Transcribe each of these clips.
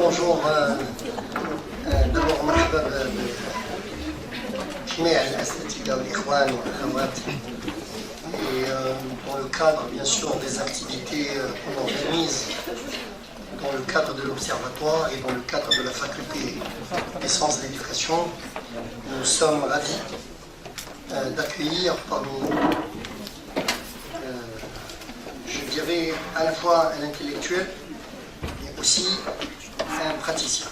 bonjour. D'abord, مرحبا بجميع الأساتذة والإخوان والأخوات. Et dans le cadre, bien sûr, des activités qu'on organise dans le cadre de l'Observatoire et dans le cadre de la Faculté des sciences de l'éducation, nous sommes ravis d'accueillir parmi nous, je dirais, à la fois un intellectuel, mais aussi un praticien.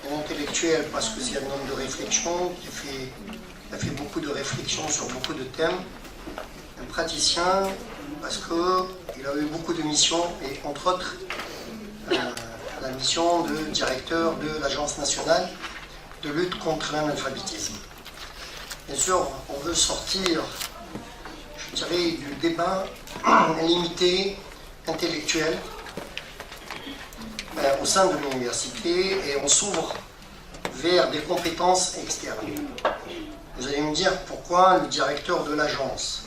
Un intellectuel parce que c'est un homme de réflexion qui a fait beaucoup de réflexions sur beaucoup de thèmes. Un praticien parce qu'il a eu beaucoup de missions et entre autres la mission de directeur de l'Agence nationale de lutte contre l'analphabétisme. Bien sûr, on veut sortir, je dirais, du débat limité, intellectuel, au sein de l'université et on s'ouvre vers des compétences externes. Vous allez me dire pourquoi le directeur de l'agence.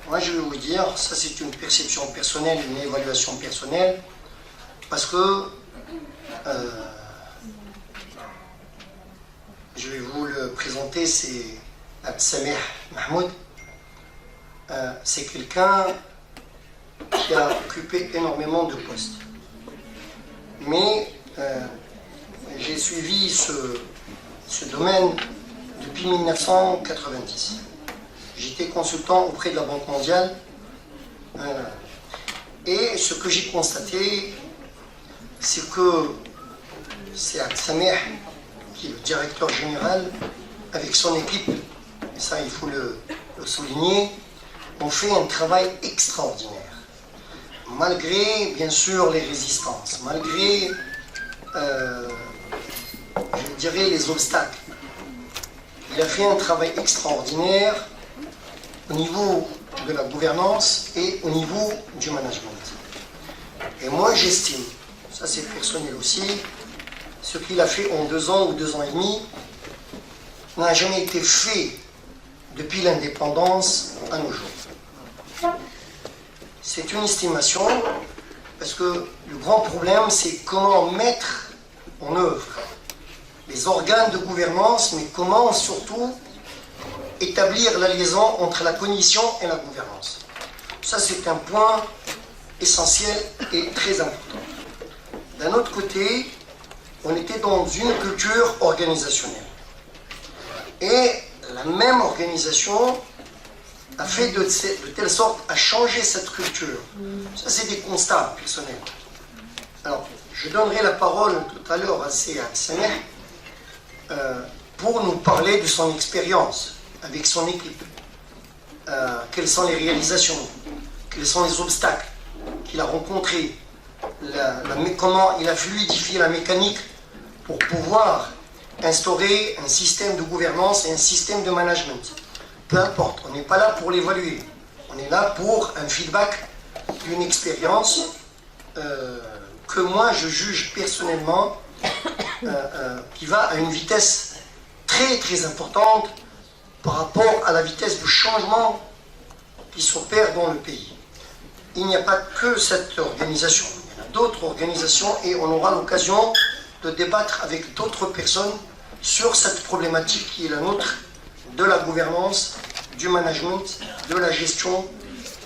Moi je vais vous dire, ça c'est une perception personnelle, une évaluation personnelle, parce que je vais vous le présenter, c'est Abdessamih Mahmoud. C'est quelqu'un qui a occupé énormément de postes. Mais j'ai suivi ce domaine depuis 1990. J'étais consultant auprès de la Banque mondiale et ce que j'ai constaté, c'est que c'est Abdessamih qui est le directeur général avec son équipe, et ça il faut le souligner, ont fait un travail extraordinaire. Malgré, bien sûr, les résistances, malgré, je dirais, les obstacles. Il a fait un travail extraordinaire au niveau de la gouvernance et au niveau du management. Et moi, j'estime, ça c'est personnel aussi, ce qu'il a fait en 2 ans ou 2 ans et demi n'a jamais été fait depuis l'indépendance à nos jours. C'est une estimation, parce que le grand problème, c'est comment mettre en œuvre les organes de gouvernance, mais comment surtout établir la liaison entre la cognition et la gouvernance. Ça, c'est un point essentiel et très important. D'un autre côté, on était dans une culture organisationnelle. Et la même organisation a fait de telle sorte à changer cette culture. Ça, c'est des constats personnels. Alors, je donnerai la parole tout à l'heure à Abdessamih pour nous parler de son expérience avec son équipe. Quelles sont les réalisations, quels sont les obstacles qu'il a rencontrés, comment il a fluidifié la mécanique pour pouvoir instaurer un système de gouvernance et un système de management. Peu importe, on n'est pas là pour l'évaluer. On est là pour un feedback d'une expérience que moi je juge personnellement qui va à une vitesse très très importante par rapport à la vitesse du changement qui s'opère dans le pays. Il n'y a pas que cette organisation, il y en a d'autres organisations et on aura l'occasion de débattre avec d'autres personnes sur cette problématique qui est la nôtre, de la gouvernance, du management, de la gestion,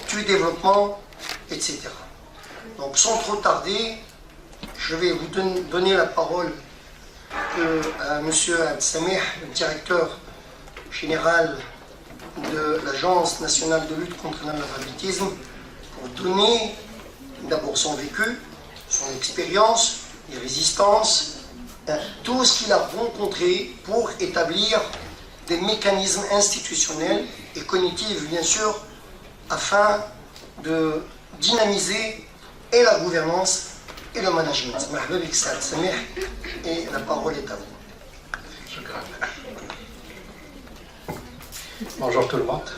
du développement, etc. Donc sans trop tarder, je vais vous donner la parole à M. Abdessamih, le directeur général de l'Agence nationale de lutte contre l'analphabétisme, pour donner d'abord son vécu, son expérience, les résistances, tout ce qu'il a rencontré pour établir des mécanismes institutionnels et cognitifs, bien sûr, afin de dynamiser et la gouvernance et le management. Et la parole est à vous. Bonjour tout le monde.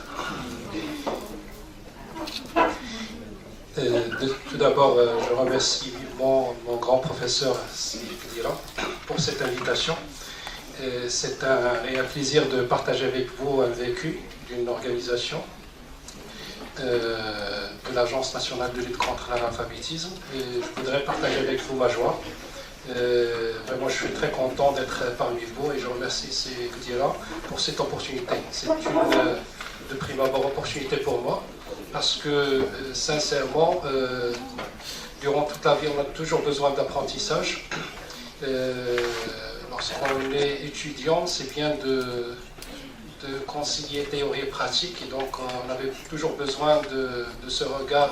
Tout d'abord, je remercie vivement mon grand professeur Dira pour cette invitation. C'est un plaisir de partager avec vous un vécu d'une organisation, de de l'Agence nationale de lutte contre l'analphabétisme. Et je voudrais partager avec vous ma joie. Vraiment, je suis très content d'être parmi vous et je remercie ces Gdira pour cette opportunité. C'est une de prime abord opportunité pour moi parce que sincèrement, durant toute la vie, on a toujours besoin d'apprentissage. Lorsqu'on est étudiant, c'est bien de concilier théorie et pratique, et donc on avait toujours besoin de ce regard,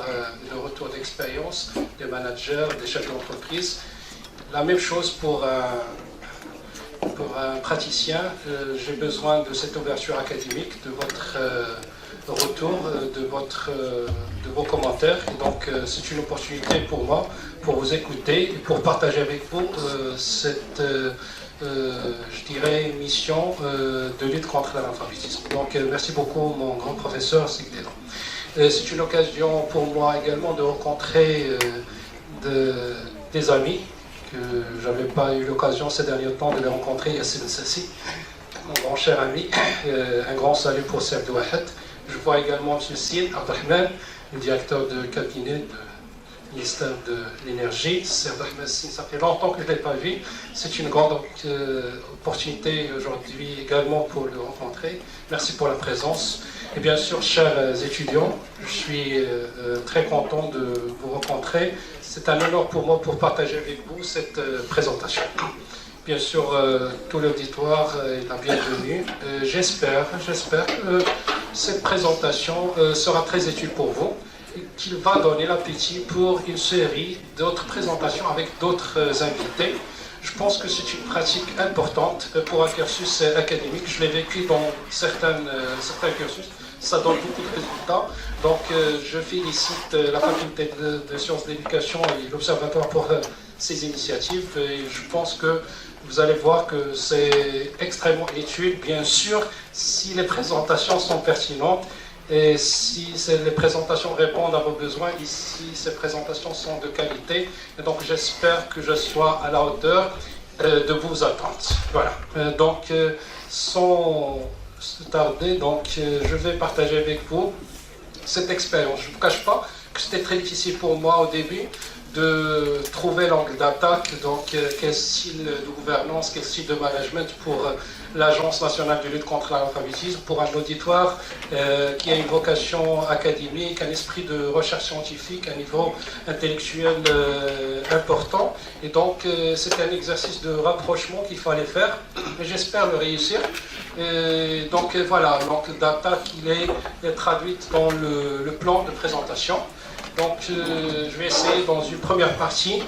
de retour d'expérience des managers, des chefs d'entreprise. La même chose pour un praticien, j'ai besoin de cette ouverture académique, de votre retour, de vos commentaires, et donc c'est une opportunité pour moi pour vous écouter et pour partager avec vous cette je dirais, mission de lutte contre l'analphabétisme. Donc, merci beaucoup, mon grand professeur Sigdela. C'est une occasion pour moi également de rencontrer des amis que je n'avais pas eu l'occasion ces derniers temps de les rencontrer. Yassine Sassi, mon grand cher ami, un grand salut pour Serge Douahet. Je vois également M. Sid Abdelrahman, le directeur de cabinet de ministère de l'Énergie. Ça fait longtemps que je ne l'ai pas vu. C'est une grande opportunité aujourd'hui également pour le rencontrer. Merci pour la présence. Et bien sûr, chers étudiants, je suis très content de vous rencontrer. C'est un honneur pour moi pour partager avec vous cette présentation. Bien sûr, tout l'auditoire est la bienvenue. J'espère que cette présentation sera très utile pour vous, qu'il va donner l'appétit pour une série d'autres présentations avec d'autres invités. Je pense que c'est une pratique importante pour un cursus académique. Je l'ai vécu dans certains cursus. Ça donne beaucoup de résultats. Donc, je félicite la faculté de sciences de l'éducation et l'Observatoire pour ces initiatives. Et je pense que vous allez voir que c'est extrêmement utile, bien sûr, si les présentations sont pertinentes. Et si les présentations répondent à vos besoins, et si ces présentations sont de qualité, et donc j'espère que je sois à la hauteur de vos attentes. Voilà. Donc, sans tarder, je vais partager avec vous cette expérience. Je ne vous cache pas que c'était très difficile pour moi au début de trouver l'angle d'attaque, donc quel style de gouvernance, quel style de management pour l'Agence nationale de lutte contre l'analphabétisme, pour un auditoire qui a une vocation académique, un esprit de recherche scientifique, un niveau intellectuel important. Et donc c'est un exercice de rapprochement qu'il fallait faire, et j'espère le réussir. Et donc voilà, l'angle d'attaque il est traduit dans le plan de présentation. Donc, je vais essayer dans une première partie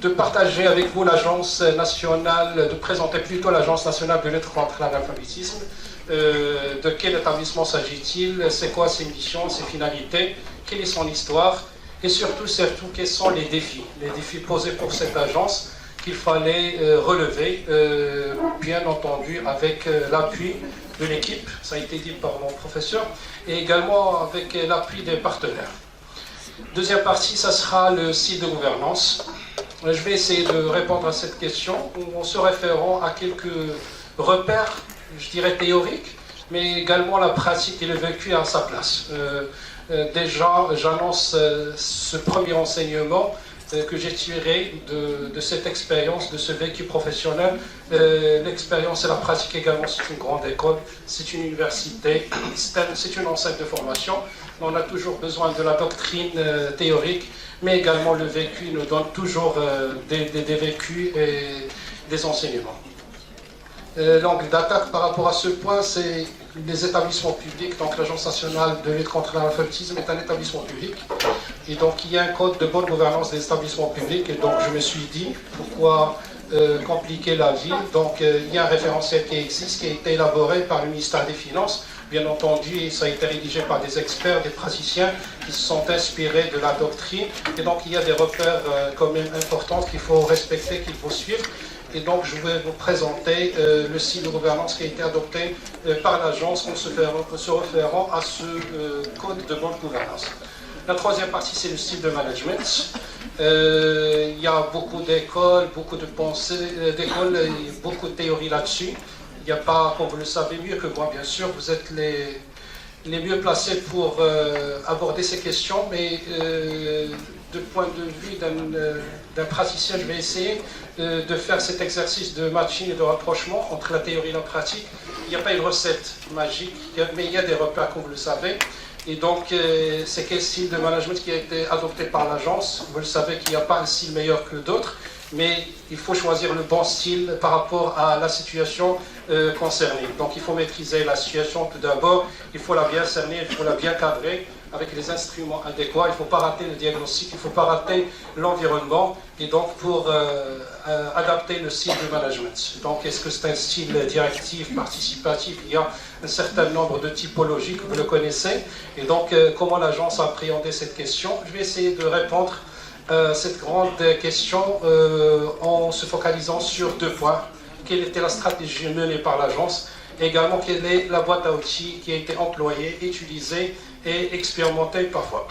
de partager avec vous l'Agence nationale, de présenter plutôt l'Agence nationale de lutte contre l'analphabétisme. De quel établissement s'agit-il? C'est quoi ses missions, ses finalités? Quelle est son histoire? Et surtout, quels sont les défis posés pour cette agence qu'il fallait relever, bien entendu, avec l'appui de l'équipe, ça a été dit par mon professeur, et également avec l'appui des partenaires. Deuxième partie, ça sera le style de gouvernance. Je vais essayer de répondre à cette question en se référant à quelques repères, je dirais théoriques, mais également la pratique et le vécu à sa place. Déjà, j'annonce ce premier enseignement que j'ai tiré de cette expérience, de ce vécu professionnel. L'expérience et la pratique également, c'est une grande école, c'est une université, c'est une enceinte de formation. On a toujours besoin de la doctrine théorique, mais également le vécu nous donne toujours des vécus et des enseignements. L'angle d'attaque par rapport à ce point, c'est les établissements publics. Donc l'Agence nationale de lutte contre l'analphabétisme est un établissement public. Et donc il y a un code de bonne gouvernance des établissements publics. Et donc je me suis dit, pourquoi compliquer la vie? Donc il y a un référentiel qui existe, qui a été élaboré par le ministère des Finances. Bien entendu, et ça a été rédigé par des experts, des praticiens qui se sont inspirés de la doctrine. Et donc il y a des repères quand même importants qu'il faut respecter, qu'il faut suivre. Et donc, je vais vous présenter le style de gouvernance qui a été adopté par l'agence en se référant à ce code de bonne gouvernance. La troisième partie, c'est le style de management. Il y a beaucoup d'écoles, beaucoup de pensées d'écoles et beaucoup de théories là-dessus. Il n'y a pas, comme vous le savez mieux que moi, bien sûr, vous êtes les mieux placés pour aborder ces questions, mais de point de vue d'un praticien, je vais essayer de faire cet exercice de matching et de rapprochement entre la théorie et la pratique. Il n'y a pas une recette magique, mais il y a des repères, comme vous le savez. Et donc, c'est quel style de management qui a été adopté par l'agence. Vous le savez qu'il n'y a pas un style meilleur que d'autres, mais il faut choisir le bon style par rapport à la situation concernée. Donc, il faut maîtriser la situation tout d'abord, il faut la bien cerner, il faut la bien cadrer avec les instruments adéquats. Il ne faut pas rater le diagnostic, il ne faut pas rater l'environnement, et donc pour adapter le style de management. Donc, est-ce que c'est un style directif, participatif? Il y a un certain nombre de typologies que vous le connaissez, et donc comment l'agence a appréhendé cette question? Je vais essayer de répondre cette grande question en se focalisant sur 2 points. Quelle était la stratégie menée par l'agence? Également, quelle est la boîte à outils qui a été employée, utilisée et expérimentée parfois?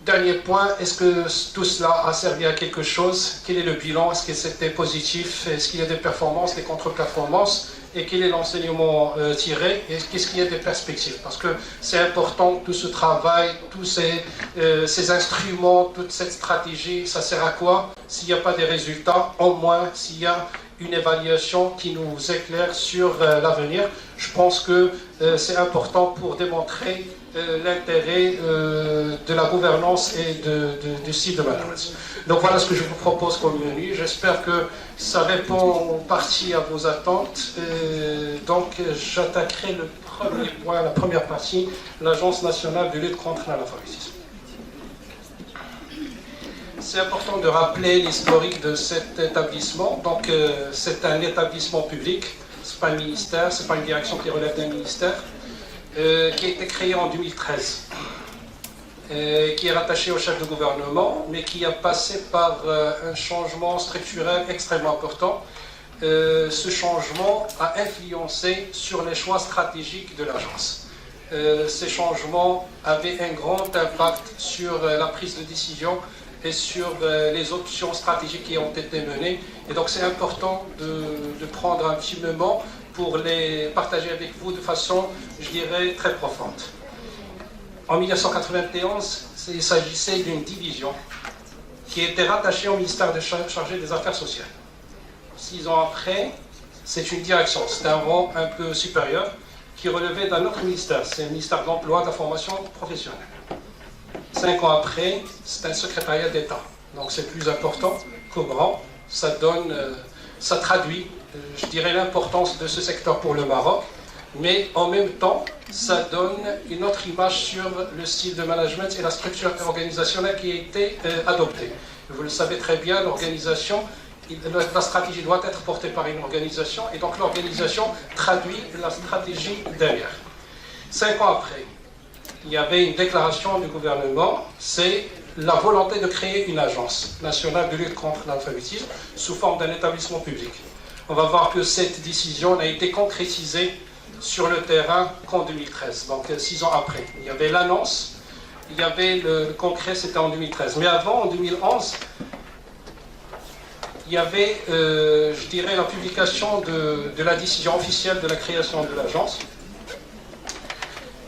Dernier point, est-ce que tout cela a servi à quelque chose? Quel est le bilan? Est-ce que c'était positif? Est-ce qu'il y a des performances, des contre-performances? Et quel est l'enseignement tiré? Et qu'est-ce qu'il y a des perspectives? Parce que c'est important, tout ce travail, tous ces instruments, toute cette stratégie, ça sert à quoi? S'il n'y a pas des résultats, au moins s'il y a une évaluation qui nous éclaire sur l'avenir. Je pense que c'est important pour démontrer l'intérêt de la gouvernance et du style de management. Donc voilà ce que je vous propose comme menu. J'espère que ça répond en partie à vos attentes. Donc j'attaquerai le premier point, la première partie, l'Agence nationale de lutte contre l'analphabétisme. C'est important de rappeler l'historique de cet établissement. Donc c'est un établissement public, ce n'est pas un ministère, ce n'est pas une direction qui relève d'un ministère, qui a été créé en 2013, qui est rattaché au chef de gouvernement, mais qui a passé par un changement structurel extrêmement important. Ce changement a influencé sur les choix stratégiques de l'agence. Ces changements avaient un grand impact sur la prise de décision et sur les options stratégiques qui ont été menées. Et donc c'est important de prendre un petit moment pour les partager avec vous de façon, je dirais, très profonde. En 1991, il s'agissait d'une division qui était rattachée au ministère chargé des Affaires sociales. 6 ans après, c'est une direction, c'est un rang un peu supérieur qui relevait d'un autre ministère, c'est le ministère de l'Emploi et de la Formation professionnelle. 5 ans après, c'est un secrétariat d'État. Donc c'est plus important qu'au grand. Ça traduit, je dirais, l'importance de ce secteur pour le Maroc, mais en même temps, ça donne une autre image sur le style de management et la structure organisationnelle qui a été adoptée. Vous le savez très bien, l'organisation, la stratégie doit être portée par une organisation, et donc l'organisation traduit la stratégie derrière. 5 ans après, il y avait une déclaration du gouvernement, c'est la volonté de créer une agence nationale de lutte contre l'analphabétisme sous forme d'un établissement public. On va voir que cette décision n'a été concrétisée sur le terrain qu'en 2013, donc 6 ans après. Il y avait l'annonce, il y avait le concret, c'était en 2013. Mais avant, en 2011, il y avait, je dirais, la publication de la décision officielle de la création de l'agence.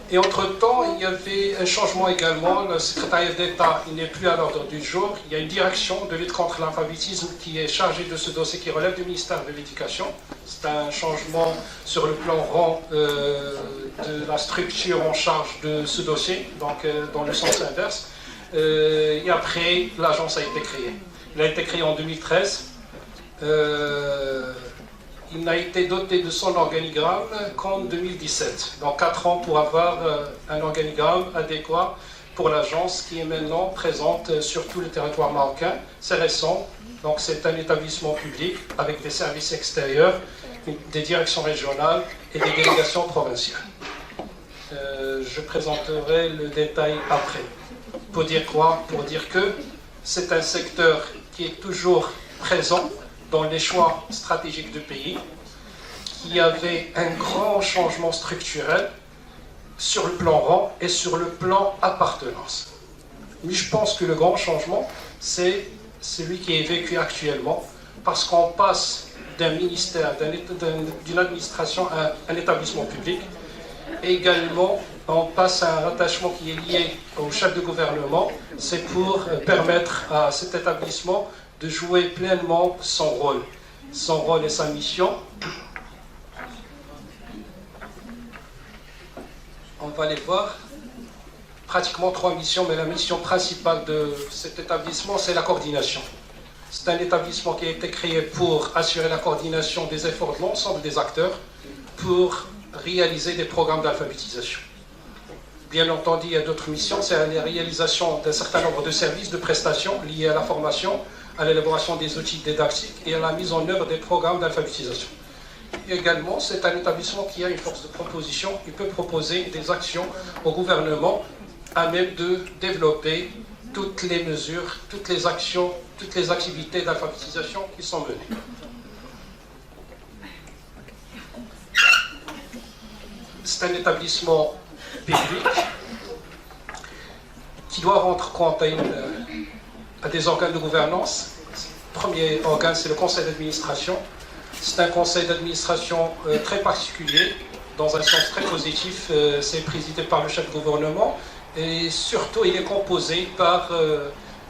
Et entre-temps, il y avait un changement également. Le secrétariat d'État n'est plus à l'ordre du jour. Il y a une direction de lutte contre l'analphabétisme qui est chargée de ce dossier qui relève du ministère de l'Éducation. C'est un changement sur le plan rang de la structure en charge de ce dossier, donc dans le sens inverse. Et après, l'agence a été créée. Elle a été créée en 2013. Il n'a été doté de son organigramme qu'en 2017. Donc 4 ans pour avoir un organigramme adéquat pour l'agence qui est maintenant présente sur tout le territoire marocain. C'est récent, donc c'est un établissement public avec des services extérieurs, des directions régionales et des délégations provinciales. Je présenterai le détail après. Pour dire quoi? Pour dire que c'est un secteur qui est toujours présent dans les choix stratégiques du pays, qui avait un grand changement structurel sur le plan rang et sur le plan appartenance. Mais je pense que le grand changement, c'est celui qui est vécu actuellement, parce qu'on passe d'un ministère, d'une administration à un établissement public, Également, on passe à un rattachement qui est lié au chef de gouvernement. C'est pour permettre à cet établissement de jouer pleinement son rôle et sa mission. On va les voir. Pratiquement 3 missions, mais la mission principale de cet établissement, c'est la coordination. C'est un établissement qui a été créé pour assurer la coordination des efforts de l'ensemble des acteurs pour réaliser des programmes d'alphabétisation. Bien entendu, il y a d'autres missions, c'est la réalisation d'un certain nombre de services, de prestations liées à la formation, à l'élaboration des outils didactiques et à la mise en œuvre des programmes d'alphabétisation. Également, c'est un établissement qui a une force de proposition, il peut proposer des actions au gouvernement à même de développer toutes les mesures, toutes les actions, toutes les activités d'alphabétisation qui sont menées. C'est un établissement public qui doit rendre compte à des organes de gouvernance. Le premier organe, c'est le conseil d'administration. C'est un conseil d'administration très particulier, dans un sens très positif. C'est présidé par le chef de gouvernement et surtout il est composé par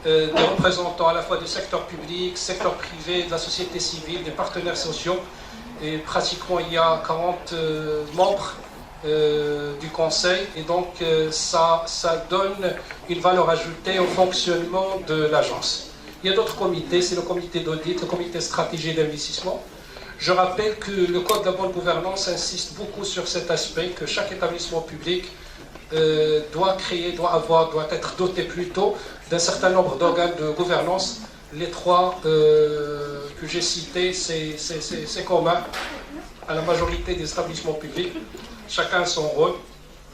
des représentants à la fois du secteur public, secteur privé, de la société civile, des partenaires sociaux. Et pratiquement il y a 40 membres du conseil et donc ça donne une valeur ajoutée au fonctionnement de l'agence. Il y a d'autres comités, c'est le comité d'audit, le comité stratégie d'investissement. Je rappelle que le Code de la bonne gouvernance insiste beaucoup sur cet aspect, que chaque établissement public doit être doté plutôt d'un certain nombre d'organes de gouvernance. Les 3 que j'ai cités, c'est commun à la majorité des établissements publics. Chacun a son rôle.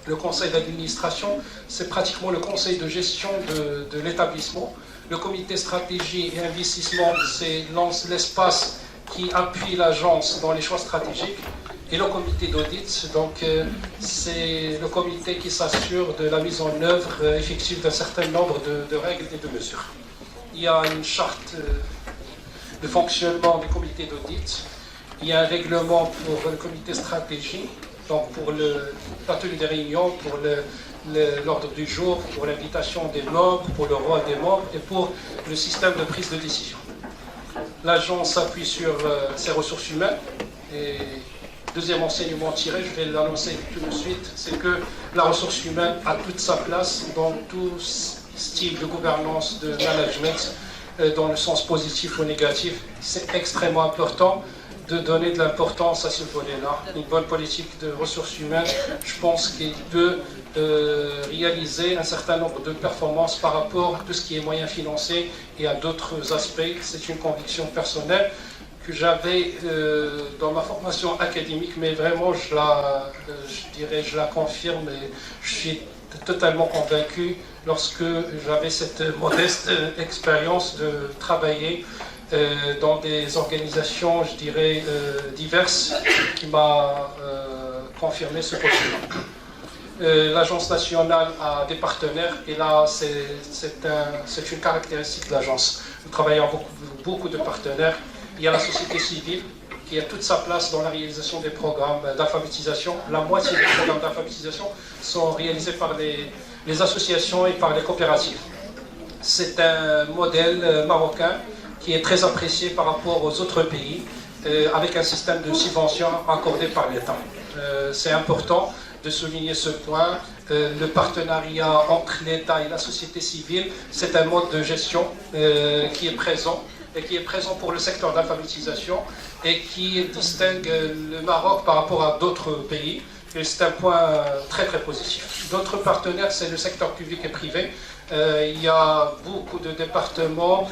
Le conseil d'administration, c'est pratiquement le conseil de gestion de l'établissement. Le comité stratégie et investissement, c'est l'espace qui appuie l'agence dans les choix stratégiques. Et le comité d'audit, donc c'est le comité qui s'assure de la mise en œuvre effective d'un certain nombre de règles et de mesures. Il y a une charte de fonctionnement du comité d'audit. Il y a un règlement pour le comité stratégie, donc pour la tenue des réunions, pour l'ordre du jour, pour l'invitation des membres, pour le rôle des membres et pour le système de prise de décision. L'agence s'appuie sur ses ressources humaines. Et deuxième enseignement tiré, je vais l'annoncer tout de suite, c'est que la ressource humaine a toute sa place dans tout style de gouvernance, de management, dans le sens positif ou négatif. C'est extrêmement important de donner de l'importance à ce volet-là. Une bonne politique de ressources humaines, je pense qu'il peut réaliser un certain nombre de performances par rapport à tout ce qui est moyens financiers et à d'autres aspects. C'est une conviction personnelle que j'avais dans ma formation académique, mais vraiment je la confirme et je suis totalement convaincu lorsque j'avais cette modeste expérience de travailler dans des organisations, je dirais, diverses, qui m'a confirmé ce postulat. L'Agence nationale a des partenaires, et là, c'est une caractéristique de l'agence. Nous travaillons avec beaucoup de partenaires. Il y a la société civile, qui a toute sa place dans la réalisation des programmes d'alphabétisation. La moitié des programmes d'alphabétisation sont réalisés par les associations et par les coopératives. C'est un modèle marocain qui est très apprécié par rapport aux autres pays, avec un système de subvention accordé par l'État. C'est important de souligner ce point. Le partenariat entre l'État et la société civile, c'est un mode de gestion qui est présent, et qui est présent pour le secteur d'alphabétisation et qui distingue le Maroc par rapport à d'autres pays. Et c'est un point très très positif. D'autres partenaires, c'est le secteur public et privé. Il y a beaucoup de départements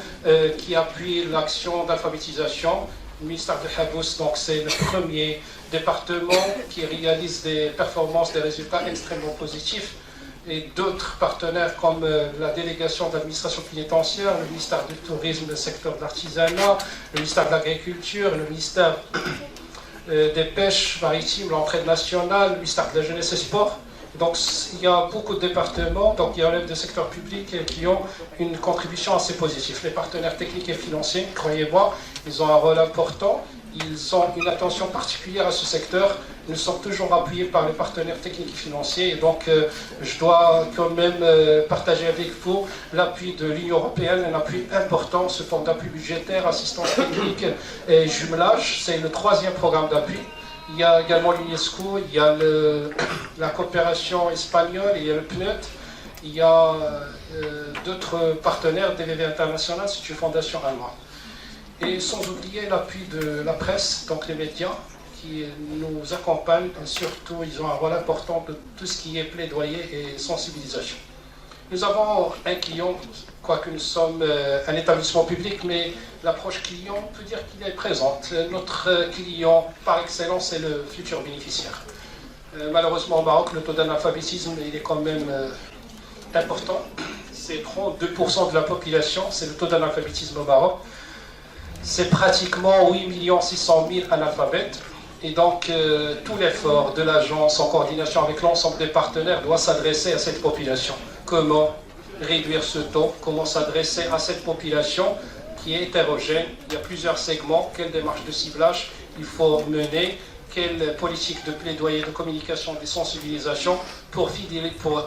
qui appuient l'action d'alphabétisation. Le ministère de Habous, donc c'est le premier département qui réalise des performances, des résultats extrêmement positifs. Et d'autres partenaires comme la délégation d'administration pénitentiaire, le ministère du tourisme, le secteur de l'artisanat, le ministère de l'agriculture, le ministère des pêches maritimes, l'entraide nationale, le ministère de la jeunesse et sport. Donc il y a beaucoup de départements donc, qui relèvent du secteur public et qui ont une contribution assez positive. Les partenaires techniques et financiers, croyez-moi, ils ont un rôle important ils ont une attention particulière à ce secteur. Nous sommes toujours appuyés par les partenaires techniques et financiers. Et donc, je dois quand même partager avec vous l'appui de l'Union européenne, un appui important, ce fonds d'appui budgétaire, assistance technique et jumelage. C'est le 3e programme d'appui. Il y a également l'UNESCO, il y a la coopération espagnole, il y a le PNUD, il y a d'autres partenaires, DVV International, c'est une fondation allemande. Et sans oublier l'appui de la presse, donc les médias, qui nous accompagnent, surtout ils ont un rôle important de tout ce qui est plaidoyer et sensibilisation. Nous avons un client, quoique nous sommes un établissement public, mais l'approche client, on peut dire qu'il est présente. Notre client par excellence, c'est le futur bénéficiaire. Malheureusement au Maroc, le taux d'analphabétisme il est quand même important. C'est 32% de la population, c'est le taux d'analphabétisme au Maroc. C'est pratiquement 8 600 000 analphabètes. Et donc, tout l'effort de l'agence, en coordination avec l'ensemble des partenaires, doit s'adresser à cette population. Comment réduire ce taux? Comment s'adresser à cette population qui est hétérogène? Il y a plusieurs segments. Quelle démarche de ciblage il faut mener? Quelle politique de plaidoyer, de communication, de sensibilisation pour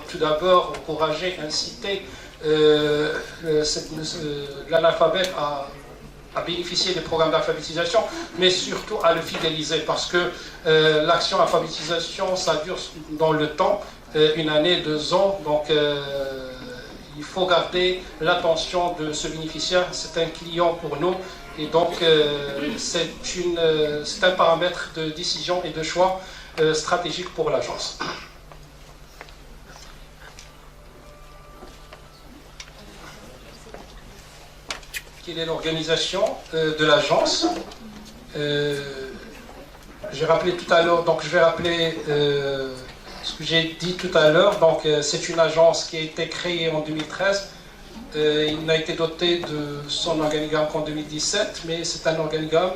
tout d'abord encourager, inciter l'analphabète à bénéficier des programmes d'alphabétisation, mais surtout à le fidéliser, parce que l'action alphabétisation, ça dure dans le temps, 1 année, 2 ans, donc il faut garder l'attention de ce bénéficiaire, c'est un client pour nous, et donc c'est un paramètre de décision et de choix stratégique pour l'agence. Quelle est l'organisation de l'agence? J'ai rappelé tout à l'heure, donc je vais rappeler ce que j'ai dit tout à l'heure. Donc c'est une agence qui a été créée en 2013. Il n'a été doté de son organigramme qu'en 2017, mais c'est un organigramme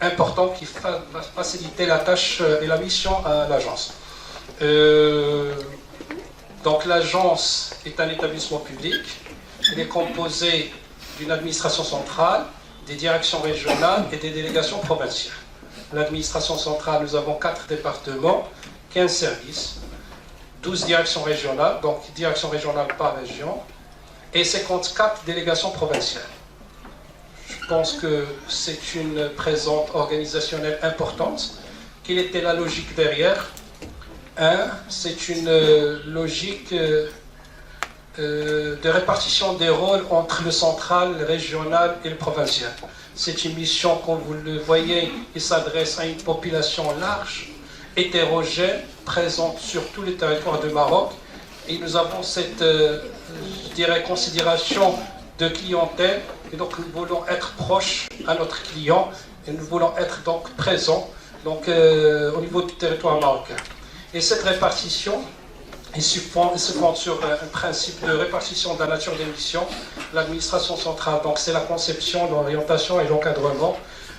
important qui va faciliter la tâche et la mission à l'agence. Donc l'agence est un établissement public. Il est composé d'une administration centrale, des directions régionales et des délégations provinciales. L'administration centrale, nous avons 4 départements, 15 services, 12 directions régionales, donc direction régionale par région, et 54 délégations provinciales. Je pense que c'est une présence organisationnelle importante. Quelle était la logique derrière? C'est une logique de répartition des rôles entre le central, le régional et le provincial. C'est une mission, comme vous le voyez, qui s'adresse à une population large, hétérogène, présente sur tous les territoires du Maroc. Et nous avons cette, je dirais, considération de clientèle. Et donc nous voulons être proches à notre client et nous voulons être donc présents donc, au niveau du territoire marocain. Et cette répartition, il se fonde sur un principe de répartition de la nature des missions. L'administration centrale, donc c'est la conception, l'orientation et l'encadrement.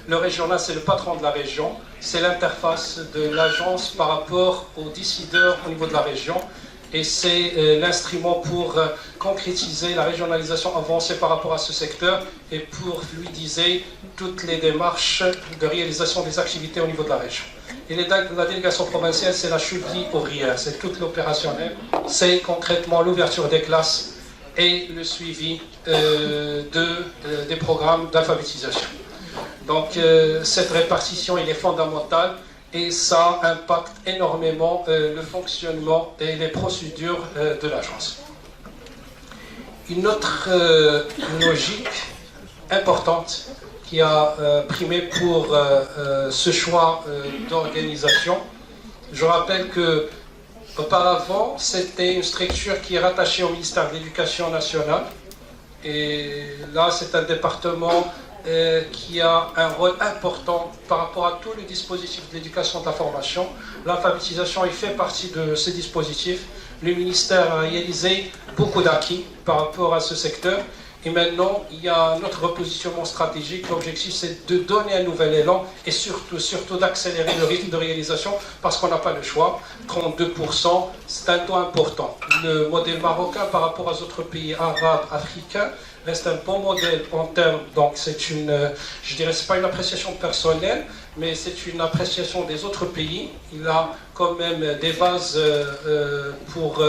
Le régional, c'est le patron de la région. C'est l'interface de l'agence par rapport aux décideurs au niveau de la région. Et c'est l'instrument pour concrétiser la régionalisation avancée par rapport à ce secteur et pour fluidiser toutes les démarches de réalisation des activités au niveau de la région. Et la délégation provinciale, c'est la cheville ouvrière, c'est tout l'opérationnel, c'est concrètement l'ouverture des classes et le suivi des programmes d'alphabétisation. Donc cette répartition, elle est fondamentale et ça impacte énormément le fonctionnement et les procédures de l'agence. Une autre logique importante qui a primé pour ce choix d'organisation. Je rappelle que auparavant, c'était une structure qui est rattachée au ministère de l'Éducation nationale. Et là, c'est un département qui a un rôle important par rapport à tous les dispositifs de l'éducation et de la formation. L'alphabétisation, il fait partie de ces dispositifs. Le ministère a réalisé beaucoup d'acquis par rapport à ce secteur. Et maintenant, il y a notre repositionnement stratégique. L'objectif, c'est de donner un nouvel élan et surtout d'accélérer le rythme de réalisation parce qu'on n'a pas le choix. 32%, c'est un taux important. Le modèle marocain par rapport aux autres pays arabes, africains, reste un bon modèle en termes, donc c'est une, je dirais, c'est pas une appréciation personnelle, mais c'est une appréciation des autres pays. Il a quand même des bases pour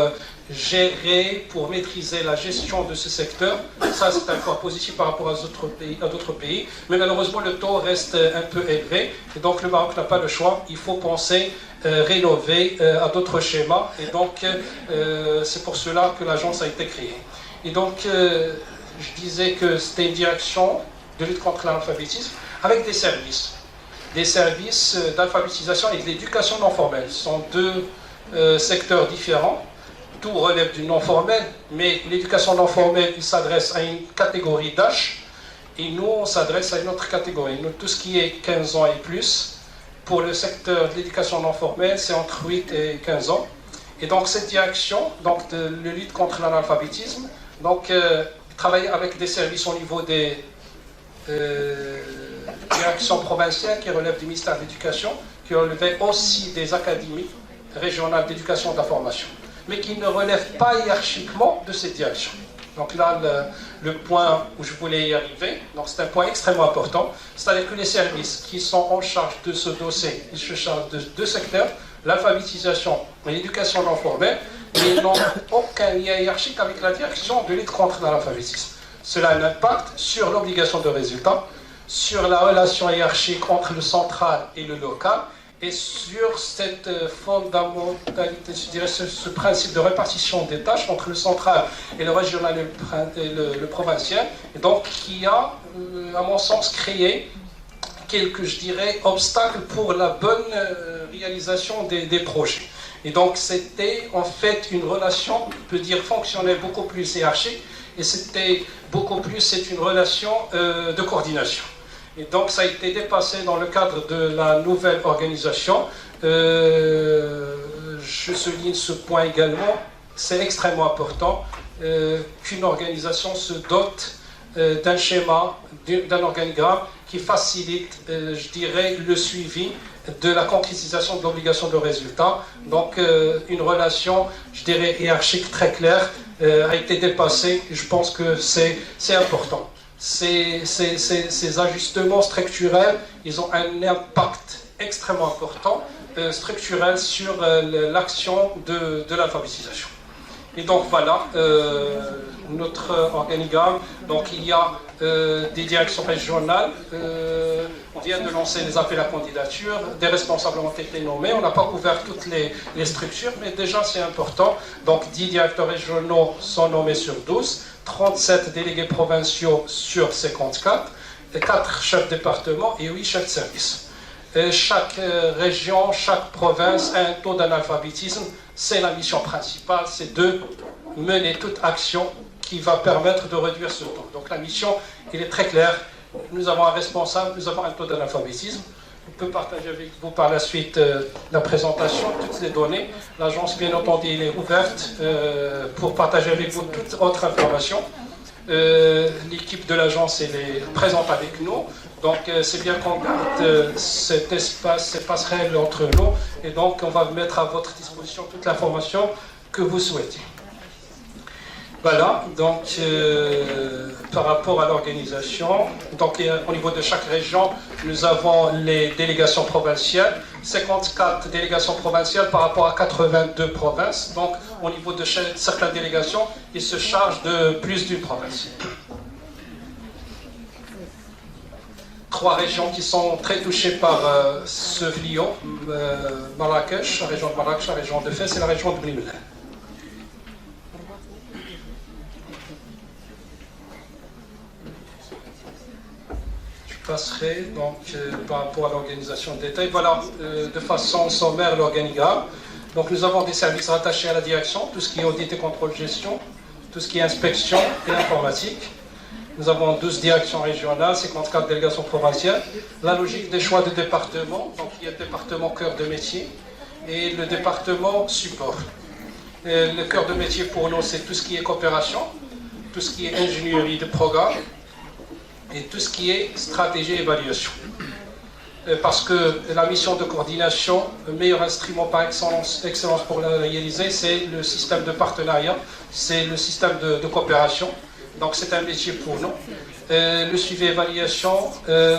gérer, pour maîtriser la gestion de ce secteur. Ça, c'est un point positif par rapport à d'autres pays. Mais malheureusement, le taux reste un peu élevé. Et donc, le Maroc n'a pas le choix. Il faut penser rénover à d'autres schémas. Et donc, c'est pour cela que l'agence a été créée. Et donc, je disais que c'était une direction de lutte contre l'analphabétisme avec des services. Des services d'alphabétisation et de l'éducation non formelle. Ce sont deux secteurs différents. Tout relève du non formel, mais l'éducation non formelle, il s'adresse à une catégorie d'âge, et nous, on s'adresse à une autre catégorie. Nous, tout ce qui est 15 ans et plus, pour le secteur de l'éducation non formelle, c'est entre 8 et 15 ans. Et donc, cette direction, donc, de lutte contre l'analphabétisme, donc, travailler avec des services au niveau des directions provinciales qui relèvent du ministère de l'Éducation, qui relèvent aussi des académies régionales d'éducation et de la formation, mais qui ne relèvent pas hiérarchiquement de cette direction. Donc là, le point où je voulais y arriver, donc c'est un point extrêmement important, c'est-à-dire que les services qui sont en charge de ce dossier, ils se chargent de deux secteurs, l'alphabétisation et l'éducation non formelle, mais n'ont aucun lien hiérarchique avec la direction de lutte contre l'analphabétisme. Cela a un impact sur l'obligation de résultat, sur la relation hiérarchique entre le central et le local, et sur cette fondamentalité, je dirais ce principe de répartition des tâches entre le central et le régional et le provincial, et donc qui a, à mon sens, créé quelques, je dirais, obstacles pour la bonne réalisation des projets. Et donc c'était en fait une relation, on peut dire, fonctionnelle beaucoup plus hiérarchique, et c'était beaucoup plus, c'est une relation de coordination. Et donc ça a été dépassé dans le cadre de la nouvelle organisation. Je souligne ce point également, c'est extrêmement important qu'une organisation se dote d'un schéma, d'un organigramme qui facilite, je dirais, le suivi de la concrétisation de l'obligation de résultat. Donc une relation, je dirais, hiérarchique très claire a été dépassée. Je pense que c'est important. Ces ajustements structurels, ils ont un impact extrêmement important, structurel, sur l'action de l'alphabétisation. Et donc voilà, notre organigramme, donc il y a des directions régionales, on vient de lancer les appels à candidature, des responsables ont été nommés, on n'a pas couvert toutes les structures, mais déjà c'est important, donc 10 directeurs régionaux sont nommés sur 12, 37 délégués provinciaux sur 54, 4 chefs de département et 8 chefs de service. Chaque région, chaque province a un taux d'analphabétisme. C'est la mission principale, c'est de mener toute action qui va permettre de réduire ce taux. Donc la mission, elle est très claire. Nous avons un responsable, nous avons un taux d'analphabétisme. On peut partager avec vous par la suite la présentation, toutes les données. L'agence, bien entendu, elle est ouverte pour partager avec vous toute autre information. L'équipe de l'agence, elle est présente avec nous. Donc c'est bien qu'on garde cet espace, ces passerelles entre nous. Et donc on va mettre à votre disposition toute l'information que vous souhaitez. Voilà, donc par rapport à l'organisation, donc au niveau de chaque région, nous avons les délégations provinciales, 54 délégations provinciales par rapport à 82 provinces. Donc au niveau de certaines délégations, ils se chargent de plus d'une province. 3 régions qui sont très touchées par ce fléau, Marrakech, la région de Marrakech, la région de Fès et la région de Blimela. Je passerai donc par rapport à l'organisation de détail. Voilà de façon sommaire l'organigramme. Donc nous avons des services rattachés à la direction, tout ce qui est audit et contrôle gestion, tout ce qui est inspection et informatique. Nous avons 12 directions régionales, 54 délégations provinciales. La logique des choix de département, donc il y a le département cœur de métier et le département support. Et le cœur de métier pour nous, c'est tout ce qui est coopération. tout ce qui est ingénierie de programme et tout ce qui est stratégie et évaluation. Parce que la mission de coordination, le meilleur instrument par excellence pour la réaliser, c'est le système de partenariat, c'est le système de coopération. Donc c'est un métier pour nous. Le suivi évaluation,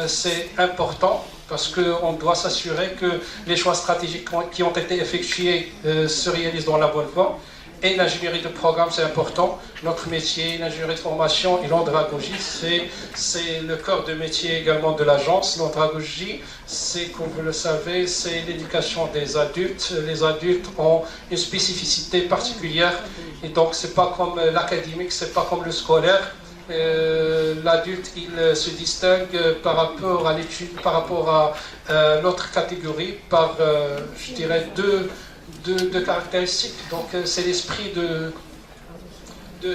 c'est important parce qu'on doit s'assurer que les choix stratégiques qui ont été effectués se réalisent dans la bonne voie. Et l'ingénierie de programme, c'est important. Notre métier, l'ingénierie de formation et l'andragogie, c'est le cœur de métier également de l'agence. L'andragogie, c'est, comme vous le savez, c'est l'éducation des adultes. Les adultes ont une spécificité particulière. Et donc, c'est pas comme l'académique, c'est pas comme le scolaire. L'adulte, il se distingue par rapport à l'étude, par rapport à l'autre catégorie, par, je dirais, deux caractéristiques. Donc c'est l'esprit de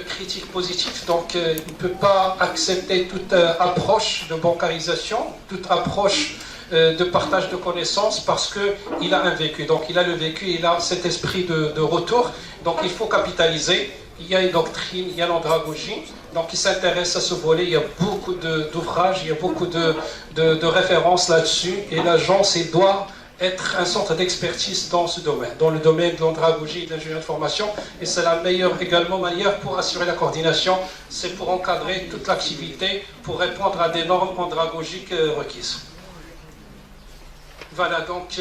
critique positive. Donc il ne peut pas accepter toute approche de bancarisation, toute approche de partage de connaissances parce qu'il a un vécu. Donc il a le vécu, il a cet esprit de retour. Donc il faut capitaliser. Il y a une doctrine, il y a l'andragogie. Donc il s'intéresse à ce volet. Il y a beaucoup d'ouvrages, il y a beaucoup de références là-dessus. Et l'agence, elle doit être un centre d'expertise dans ce domaine, dans le domaine de l'andragogie et de l'ingénierie de formation. Et c'est la meilleure également manière pour assurer la coordination, c'est pour encadrer toute l'activité, pour répondre à des normes andragogiques requises. Voilà, donc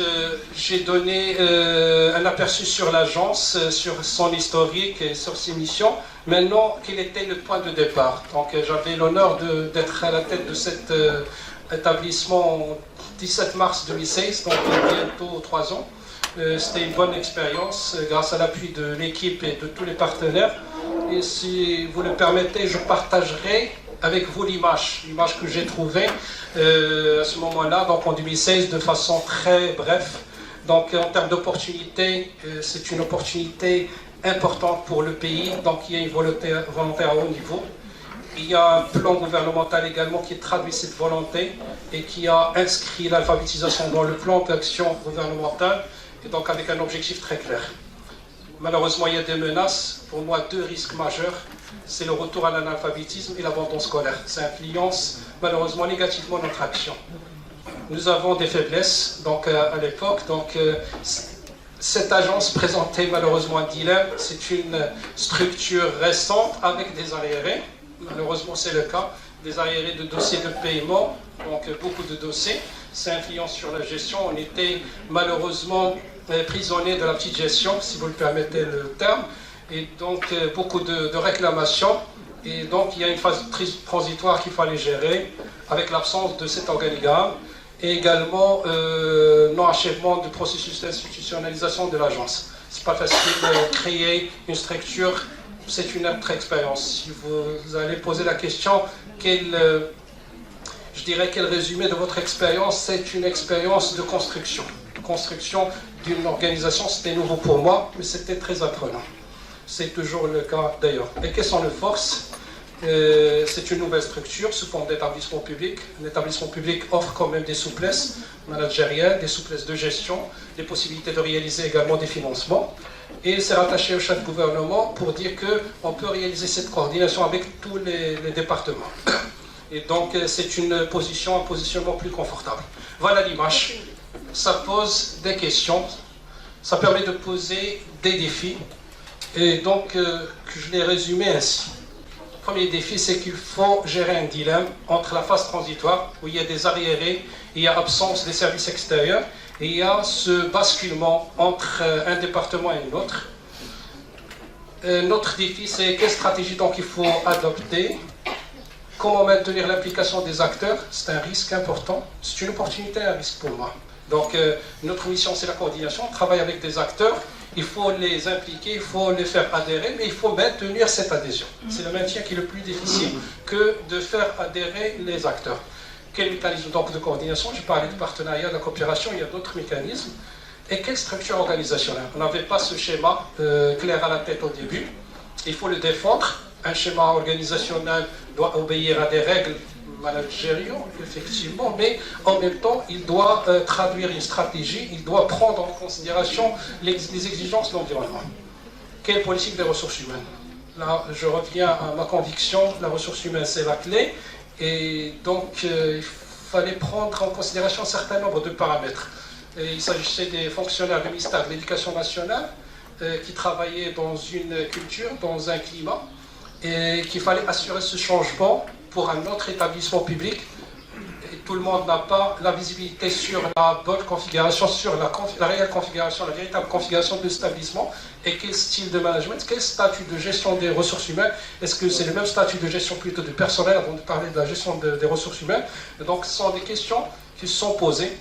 j'ai donné un aperçu sur l'agence, sur son historique et sur ses missions. Maintenant, quel était le point de départ? Donc j'avais l'honneur d'être à la tête de cet établissement 17 mars 2016, donc bientôt 3 ans. C'était une bonne expérience grâce à l'appui de l'équipe et de tous les partenaires. Et si vous le permettez, je partagerai avec vous l'image que j'ai trouvée à ce moment-là, donc en 2016, de façon très brève. Donc en termes d'opportunité, c'est une opportunité importante pour le pays. Donc il y a une volonté à haut niveau. Il y a un plan gouvernemental également qui traduit cette volonté et qui a inscrit l'alphabétisation dans le plan d'action gouvernemental, et donc avec un objectif très clair. Malheureusement, il y a des menaces. Pour moi, 2 risques majeurs. C'est le retour à l'analphabétisme et l'abandon scolaire. Ça influence malheureusement négativement notre action. Nous avons des faiblesses donc, à l'époque. Donc, cette agence présentait malheureusement un dilemme. C'est une structure récente avec des arriérés. Malheureusement, c'est le cas. Des arriérés de dossiers de paiement, donc beaucoup de dossiers. Ça influence sur la gestion. On était malheureusement prisonniers de la petite gestion, si vous le permettez le terme. Et donc, beaucoup de réclamations. Et donc, il y a une phase transitoire qu'il fallait gérer avec l'absence de cet organigramme et également non-achèvement du processus d'institutionnalisation de l'agence. C'est pas facile de créer une structure. C'est une autre expérience. Si vous allez poser la question, quel résumé de votre expérience? C'est une expérience de construction. Construction d'une organisation, c'était nouveau pour moi, mais c'était très apprenant. C'est toujours le cas d'ailleurs. Et quelles sont les forces? C'est une nouvelle structure sous forme d'établissement public. Un établissement public offre quand même des souplesses managériales, des souplesses de gestion, des possibilités de réaliser également des financements. Et c'est rattaché au chef de gouvernement pour dire qu'on peut réaliser cette coordination avec tous les départements. Et donc c'est un positionnement plus confortable. Voilà l'image. Ça pose des questions, ça permet de poser des défis. Et donc je l'ai résumé ainsi. Le premier défi, c'est qu'il faut gérer un dilemme entre la phase transitoire, où il y a des arriérés, il y a absence des services extérieurs, et il y a ce basculement entre un département et un autre. Notre défi, c'est quelle stratégie donc il faut adopter, comment maintenir l'implication des acteurs. C'est un risque important, c'est une opportunité, un risque pour moi. Donc notre mission, c'est la coordination, on travaille avec des acteurs, il faut les impliquer, il faut les faire adhérer, mais il faut maintenir cette adhésion. C'est le maintien qui est le plus difficile que de faire adhérer les acteurs. Quel mécanisme donc de coordination? J'ai parlé de partenariat, de la coopération, il y a d'autres mécanismes. Et quelle structure organisationnelle? On n'avait pas ce schéma clair à la tête au début. Il faut le défendre. Un schéma organisationnel doit obéir à des règles managériales, effectivement, mais en même temps, il doit traduire une stratégie, il doit prendre en considération les exigences de l'environnement. Quelle politique des ressources humaines? là, je reviens à ma conviction, la ressource humaine, c'est la clé. Et donc, il fallait prendre en considération un certain nombre de paramètres. Et il s'agissait des fonctionnaires du ministère de l'Éducation nationale qui travaillaient dans une culture, dans un climat, et qu'il fallait assurer ce changement pour un autre établissement public. Et tout le monde n'a pas la visibilité sur la bonne configuration, sur la réelle configuration, la véritable configuration de l'établissement et quel style de management, quel statut de gestion des ressources humaines. Est-ce que c'est le même statut de gestion plutôt du personnel avant de parler de la gestion des ressources humaines? Et donc ce sont des questions qui se sont posées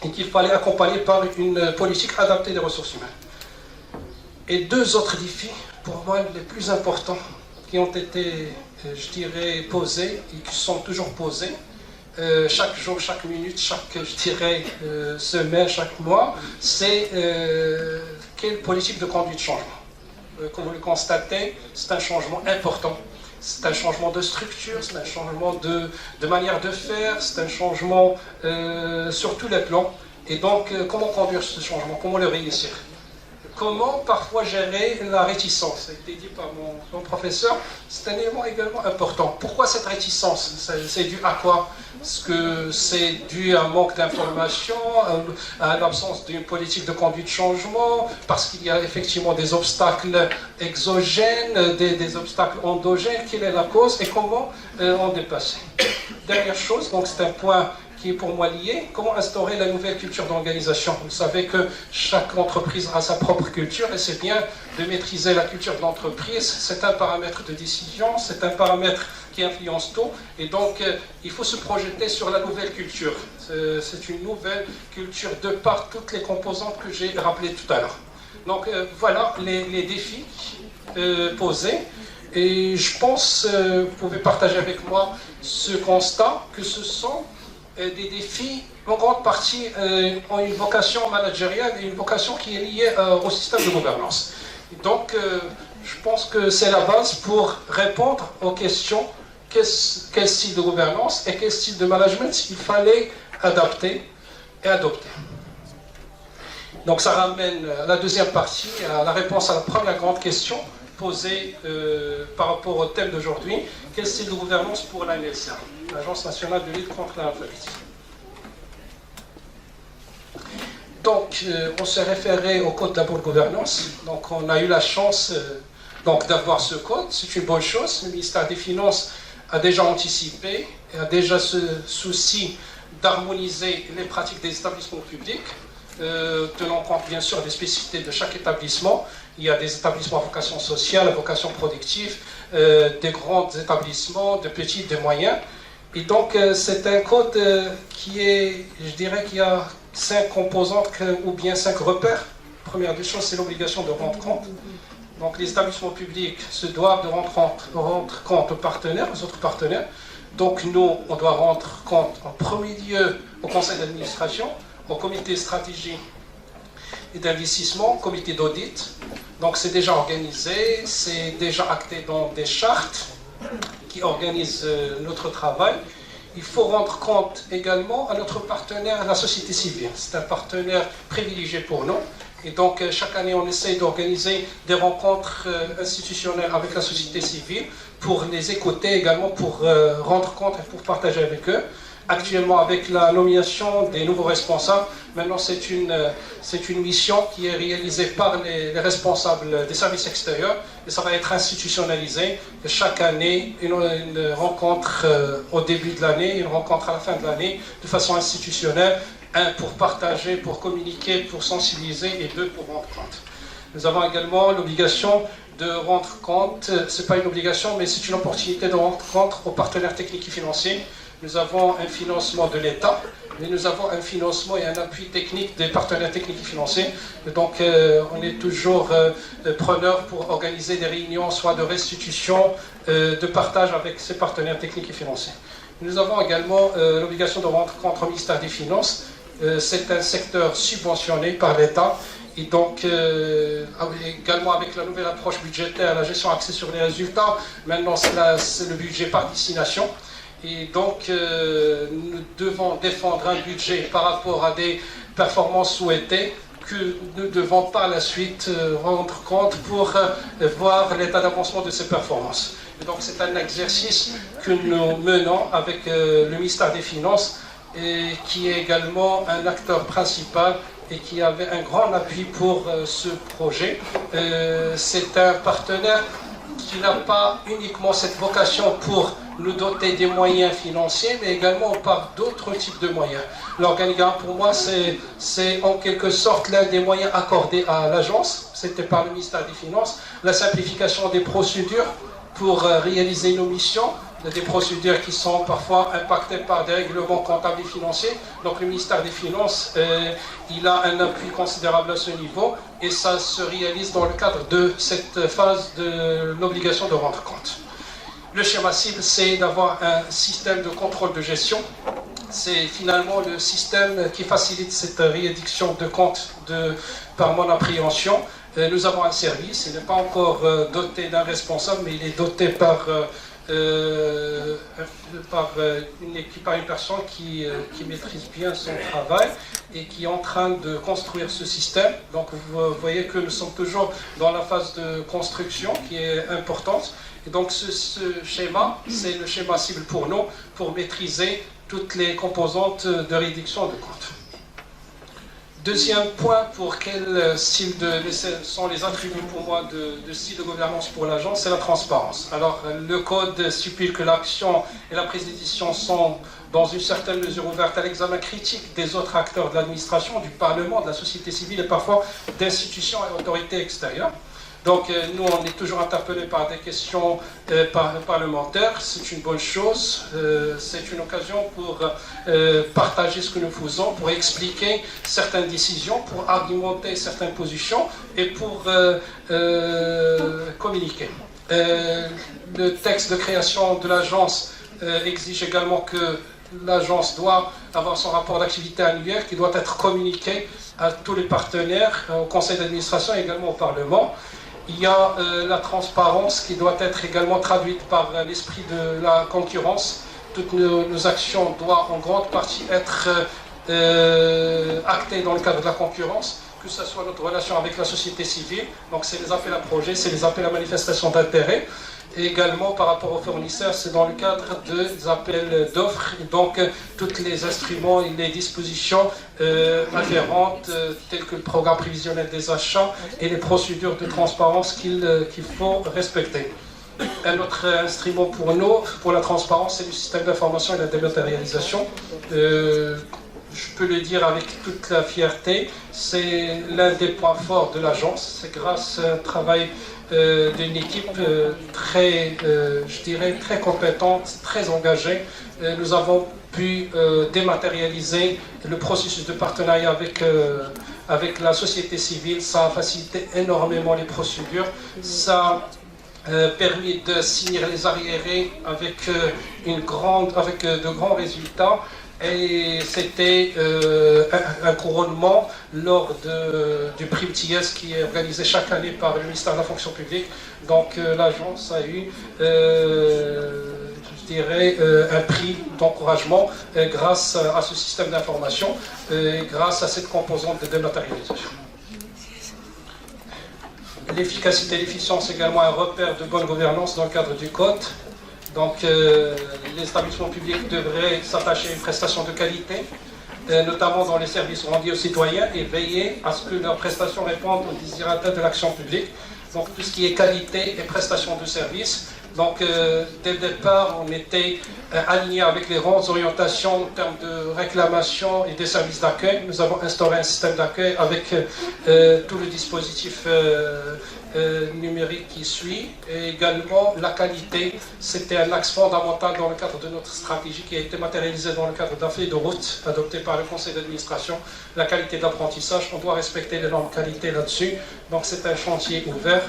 et qu'il fallait accompagner par une politique adaptée des ressources humaines. Et deux autres défis, pour moi les plus importants, qui ont été, je dirais, posés et qui sont toujours posés, chaque jour, chaque minute, chaque, je dirais, semaine, chaque mois, c'est quelle politique de conduite de changement. Comme vous le constatez, c'est un changement important. C'est un changement de structure, c'est un changement de manière de faire, c'est un changement sur tous les plans. Et donc, comment conduire ce changement? Comment le réussir? Comment parfois gérer la réticence? Ça a été dit par mon professeur, c'est un élément également important. Pourquoi cette réticence? C'est dû à quoi? Est-ce que c'est dû à un manque d'information, à l'absence d'une politique de conduite de changement, parce qu'il y a effectivement des obstacles exogènes, des obstacles endogènes? Quelle est la cause et comment en dépasser? Dernière chose, donc c'est un point qui est pour moi lié, comment instaurer la nouvelle culture d'organisation. Vous savez que chaque entreprise a sa propre culture et c'est bien de maîtriser la culture de l'entreprise. C'est un paramètre de décision, c'est un paramètre qui influence tout. Et donc, il faut se projeter sur la nouvelle culture. C'est une nouvelle culture de par toutes les composantes que j'ai rappelées tout à l'heure. Donc, voilà les défis posés. Et je pense, vous pouvez partager avec moi ce constat, que ce sont des défis, en grande partie, ont une vocation managériale et une vocation qui est liée au système de gouvernance. Et donc, je pense que c'est la base pour répondre aux questions quel style de gouvernance et quel style de management il fallait adapter et adopter. Donc, ça ramène à la deuxième partie, à la réponse à la première grande question posée par rapport au thème d'aujourd'hui. Quel style de gouvernance pour l'ANLCA, l'Agence nationale de lutte contre l'analphabétisme? Donc, on s'est référé au code de la bonne gouvernance. Donc, on a eu la chance d'avoir ce code. C'est une bonne chose. Le ministère des Finances a déjà anticipé et a déjà ce souci d'harmoniser les pratiques des établissements publics, tenant compte bien sûr des spécificités de chaque établissement. Il y a des établissements à vocation sociale, à vocation productive, des grands établissements, de petits, de moyens. Et donc, c'est un code qui est, je dirais qu'il y a 5 composantes ou bien 5 repères. Première des choses, c'est l'obligation de rendre compte. Donc, les établissements publics se doivent de rendre compte aux partenaires, aux autres partenaires. Donc, nous, on doit rendre compte en premier lieu au conseil d'administration, au comité de stratégie et d'investissement, comité d'audit. Donc c'est déjà organisé, c'est déjà acté dans des chartes qui organisent notre travail. Il faut rendre compte également à notre partenaire, la société civile. C'est un partenaire privilégié pour nous. Et donc chaque année, on essaie d'organiser des rencontres institutionnelles avec la société civile pour les écouter également, pour rendre compte et pour partager avec eux. Actuellement, avec la nomination des nouveaux responsables, maintenant c'est une mission qui est réalisée par les responsables des services extérieurs et ça va être institutionnalisé. Et chaque année, une rencontre au début de l'année, une rencontre à la fin de l'année, de façon institutionnelle, un pour partager, pour communiquer, pour sensibiliser et deux pour rendre compte. Nous avons également l'obligation de rendre compte, ce n'est pas une obligation, mais c'est une opportunité de rendre compte aux partenaires techniques et financiers. Nous avons un financement de l'État, mais nous avons un financement et un appui technique des partenaires techniques et financiers. Et donc, on est toujours preneur pour organiser des réunions, soit de restitution, de partage avec ces partenaires techniques et financiers. Nous avons également l'obligation de rendre compte au ministère des Finances. C'est un secteur subventionné par l'État. Et donc, également avec la nouvelle approche budgétaire, la gestion axée sur les résultats, maintenant c'est le budget par destination. Et donc, nous devons défendre un budget par rapport à des performances souhaitées. que nous ne devons par la suite rendre compte pour voir l'état d'avancement de ces performances. Et donc c'est un exercice que nous menons avec le ministère des Finances, et qui est également un acteur principal et qui avait un grand appui pour ce projet. C'est un partenaire qui n'a pas uniquement cette vocation pour nous doter des moyens financiers, mais également par d'autres types de moyens. L'organigramme, pour moi, c'est en quelque sorte l'un des moyens accordés à l'agence. C'était par le ministère des Finances, la simplification des procédures pour réaliser nos missions, des procédures qui sont parfois impactées par des règlements comptables et financiers. Donc le ministère des Finances, il a un appui considérable à ce niveau, et ça se réalise dans le cadre de cette phase de l'obligation de rendre compte. Le schéma cible, c'est d'avoir un système de contrôle de gestion. C'est finalement le système qui facilite cette réédiction de comptes par mon appréhension. Nous avons un service, il n'est pas encore doté d'un responsable, mais il est doté par une personne qui maîtrise bien son travail et qui est en train de construire ce système. Donc vous voyez que nous sommes toujours dans la phase de construction qui est importante. Et donc ce schéma, c'est le schéma cible pour nous, pour maîtriser toutes les composantes de réduction de comptes. Deuxième point, pour quel style sont les attributs pour moi de style de gouvernance pour l'agence, c'est la transparence. Alors, le code stipule que l'action et la prise de décision sont dans une certaine mesure ouvertes à l'examen critique des autres acteurs de l'administration, du Parlement, de la société civile et parfois d'institutions et autorités extérieures. Donc nous, on est toujours interpellés par des questions parlementaires, c'est une bonne chose, c'est une occasion pour partager ce que nous faisons, pour expliquer certaines décisions, pour argumenter certaines positions et pour communiquer. Le texte de création de l'agence exige également que l'agence doit avoir son rapport d'activité annuel qui doit être communiqué à tous les partenaires, au conseil d'administration et également au Parlement. Il y a la transparence qui doit être également traduite par l'esprit de la concurrence. Toutes nos actions doivent en grande partie être actées dans le cadre de la concurrence, que ce soit notre relation avec la société civile, donc c'est les appels à projets, c'est les appels à manifestation d'intérêt, et également par rapport aux fournisseurs, c'est dans le cadre des appels d'offres, donc tous les instruments et les dispositions afférentes, tels que le programme prévisionnel des achats et les procédures de transparence qu'il faut respecter. Un autre instrument pour nous, pour la transparence, c'est le système d'information et la dématérialisation. Je peux le dire avec toute la fierté, c'est l'un des points forts de l'agence. C'est grâce à un travail d'une équipe je dirais, très compétente, très engagée. Nous avons pu dématérialiser le processus de partenariat avec la société civile. Ça a facilité énormément les procédures. Ça a permis de signer les arriérés avec de grands résultats. Et c'était un couronnement lors du prix MTS qui est organisé chaque année par le ministère de la fonction publique. Donc l'agence a eu, je dirais, un prix d'encouragement grâce à ce système d'information et grâce à cette composante de dématérialisation. L'efficacité et l'efficience est également un repère de bonne gouvernance dans le cadre du code. Donc les établissements publics devraient s'attacher à une prestation de qualité, notamment dans les services rendus aux citoyens, et veiller à ce que leurs prestations répondent aux désirata de l'action publique. Donc tout ce qui est qualité et prestation de services. Donc dès le départ, on était aligné avec les grandes orientations en termes de réclamation et des services d'accueil. Nous avons instauré un système d'accueil avec tout le dispositif numérique qui suit, et également la qualité. C'était un axe fondamental dans le cadre de notre stratégie qui a été matérialisée dans le cadre d'un feuille de route adopté par le conseil d'administration. La qualité d'apprentissage, on doit respecter les normes qualité là-dessus, donc c'est un chantier ouvert.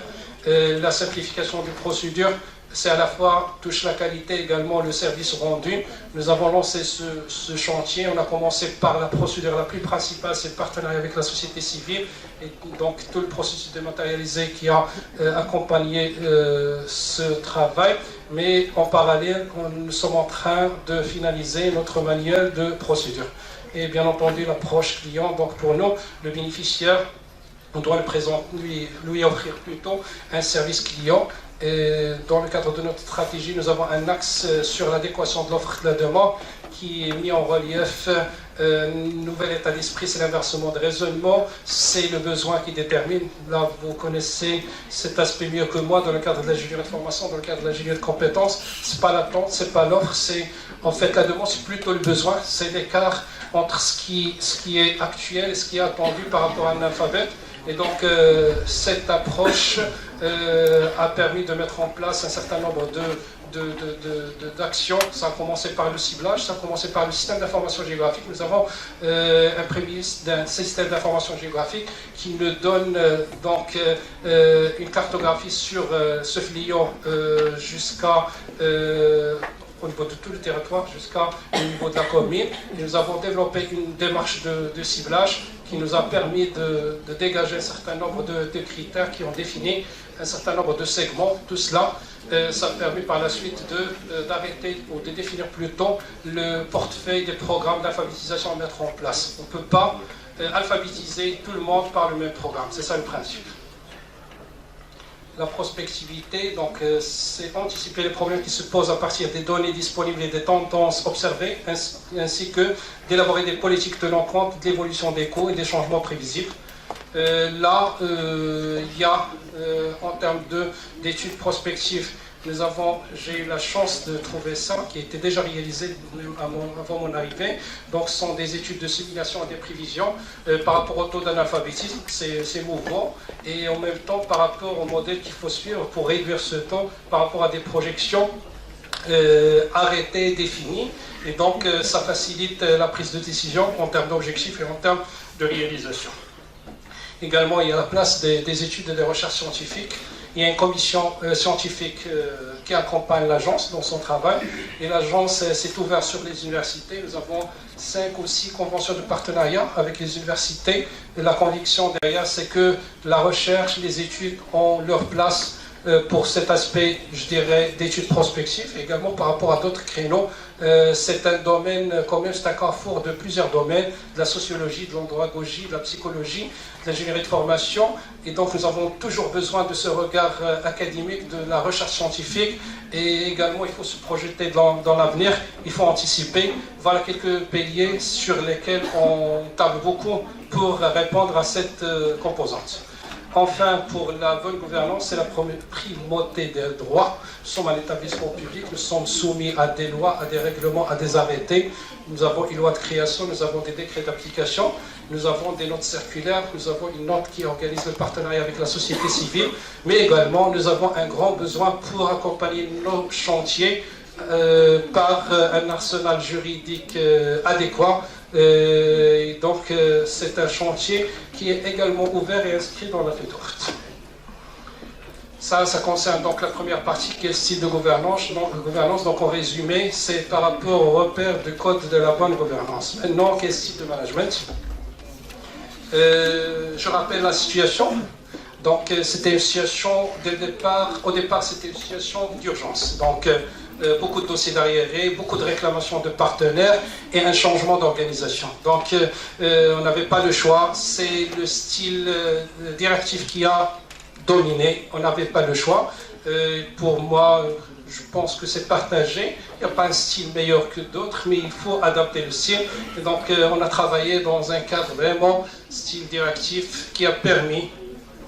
La simplification des procédures, c'est à la fois touche la qualité, également le service rendu. Nous avons lancé ce chantier. On a commencé par la procédure la plus principale, c'est le partenariat avec la société civile. Et donc tout le processus dématérialisé qui a accompagné ce travail. mais en parallèle, nous sommes en train de finaliser notre manuel de procédure. Et bien entendu, l'approche client, donc pour nous, le bénéficiaire, on doit lui offrir plutôt un service client. Et dans le cadre de notre stratégie, nous avons un axe sur l'adéquation de l'offre de la demande qui est mis en relief. Nouvel état d'esprit, c'est l'inversement de raisonnement, c'est le besoin qui détermine. Là, vous connaissez cet aspect mieux que moi dans le cadre de l'ingénierie de formation, dans le cadre de l'ingénierie de compétences. C'est pas l'attente, c'est pas l'offre, c'est en fait la demande, c'est plutôt le besoin, c'est l'écart entre ce qui est actuel et ce qui est attendu par rapport à un alphabet. Et donc, cette approche a permis de mettre en place un certain nombre d'actions. Ça a commencé par le ciblage, ça a commencé par le système d'information géographique. Nous avons un prémisse d'un système d'information géographique qui nous donne donc une cartographie sur ce filion jusqu'à au niveau de tout le territoire jusqu'au niveau de la commune. Et nous avons développé une démarche de ciblage qui nous a permis de dégager un certain nombre de critères qui ont défini un certain nombre de segments. Tout cela, ça a permis par la suite d'arrêter ou de définir plutôt le portefeuille des programmes d'alphabétisation à mettre en place. On ne peut pas alphabétiser tout le monde par le même programme. C'est ça le principe. La prospectivité, donc, c'est anticiper les problèmes qui se posent à partir des données disponibles et des tendances observées, ainsi que d'élaborer des politiques tenant compte de l'évolution des coûts et des changements prévisibles. Là, il y a, en termes d'études prospectives, j'ai eu la chance de trouver ça, qui était déjà réalisé avant mon arrivée. Donc, ce sont des études de simulation et des prévisions par rapport au taux d'analphabétisme. C'est mouvant. Et en même temps, par rapport au modèle qu'il faut suivre pour réduire ce taux, par rapport à des projections arrêtées, définies. Et donc, ça facilite la prise de décision en termes d'objectifs et en termes de réalisation. Également, il y a la place des études et des recherches scientifiques. Il y a une commission scientifique qui accompagne l'agence dans son travail. Et l'agence s'est ouverte sur les universités. Nous avons 5 ou 6 conventions de partenariat avec les universités. Et la conviction derrière, c'est que la recherche, les études ont leur place pour cet aspect, je dirais, d'études prospectives. Également par rapport à d'autres créneaux. C'est un domaine commun, c'est un carrefour de plusieurs domaines, de la sociologie, de l'andragogie, de la psychologie, de l'ingénierie de formation. Et donc nous avons toujours besoin de ce regard académique, de la recherche scientifique. Et également, il faut se projeter dans l'avenir, il faut anticiper. Voilà quelques piliers sur lesquels on table beaucoup pour répondre à cette composante. Enfin, pour la bonne gouvernance, c'est la primauté des droits. Nous sommes un établissement public, nous sommes soumis à des lois, à des règlements, à des arrêtés. Nous avons une loi de création, nous avons des décrets d'application, nous avons des notes circulaires, nous avons une note qui organise le partenariat avec la société civile, mais également nous avons un grand besoin pour accompagner nos chantiers par un arsenal juridique adéquat. Donc c'est un chantier qui est également ouvert et inscrit dans la feuille de route. Ça concerne donc la première partie qui est le style de gouvernance. Donc en résumé, c'est par rapport au repère du code de la bonne gouvernance. Maintenant, quel style de management? Je rappelle la situation. Donc c'était une situation au départ c'était une situation d'urgence. Donc beaucoup de dossiers d'arriérés, beaucoup de réclamations de partenaires et un changement d'organisation. Donc on n'avait pas le choix, c'est le style directif qui a dominé, on n'avait pas le choix. Pour moi, je pense que c'est partagé, il n'y a pas un style meilleur que d'autres, mais il faut adapter le style. Et donc on a travaillé dans un cadre vraiment style directif qui a permis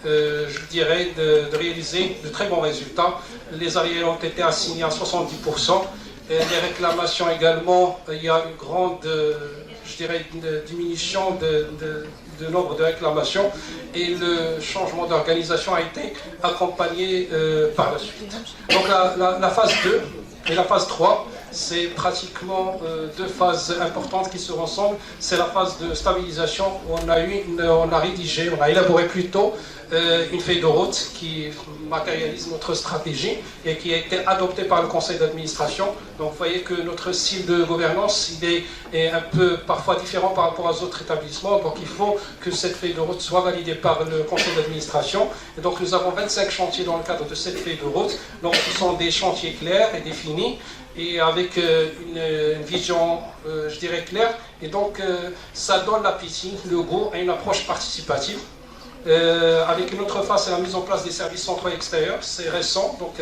je dirais, de réaliser de très bons résultats. Les arriérés ont été assignés à 70%. Et les réclamations également, il y a une grande, je dirais, une diminution de nombre de réclamations. Et le changement d'organisation a été accompagné par la suite. Donc la phase 2 et la phase 3, c'est pratiquement deux phases importantes qui se ressemblent. C'est la phase de stabilisation où on a élaboré plutôt une feuille de route qui matérialise notre stratégie et qui a été adoptée par le conseil d'administration. Donc vous voyez que notre style de gouvernance est un peu parfois différent par rapport aux autres établissements. Donc il faut que cette feuille de route soit validée par le conseil d'administration. Et donc nous avons 25 chantiers dans le cadre de cette feuille de route. Donc ce sont des chantiers clairs et définis, et avec une vision, je dirais, claire. Et donc, ça donne l'appétit, le goût à une approche participative. Avec une autre phase, c'est la mise en place des services centraux extérieurs. C'est récent, donc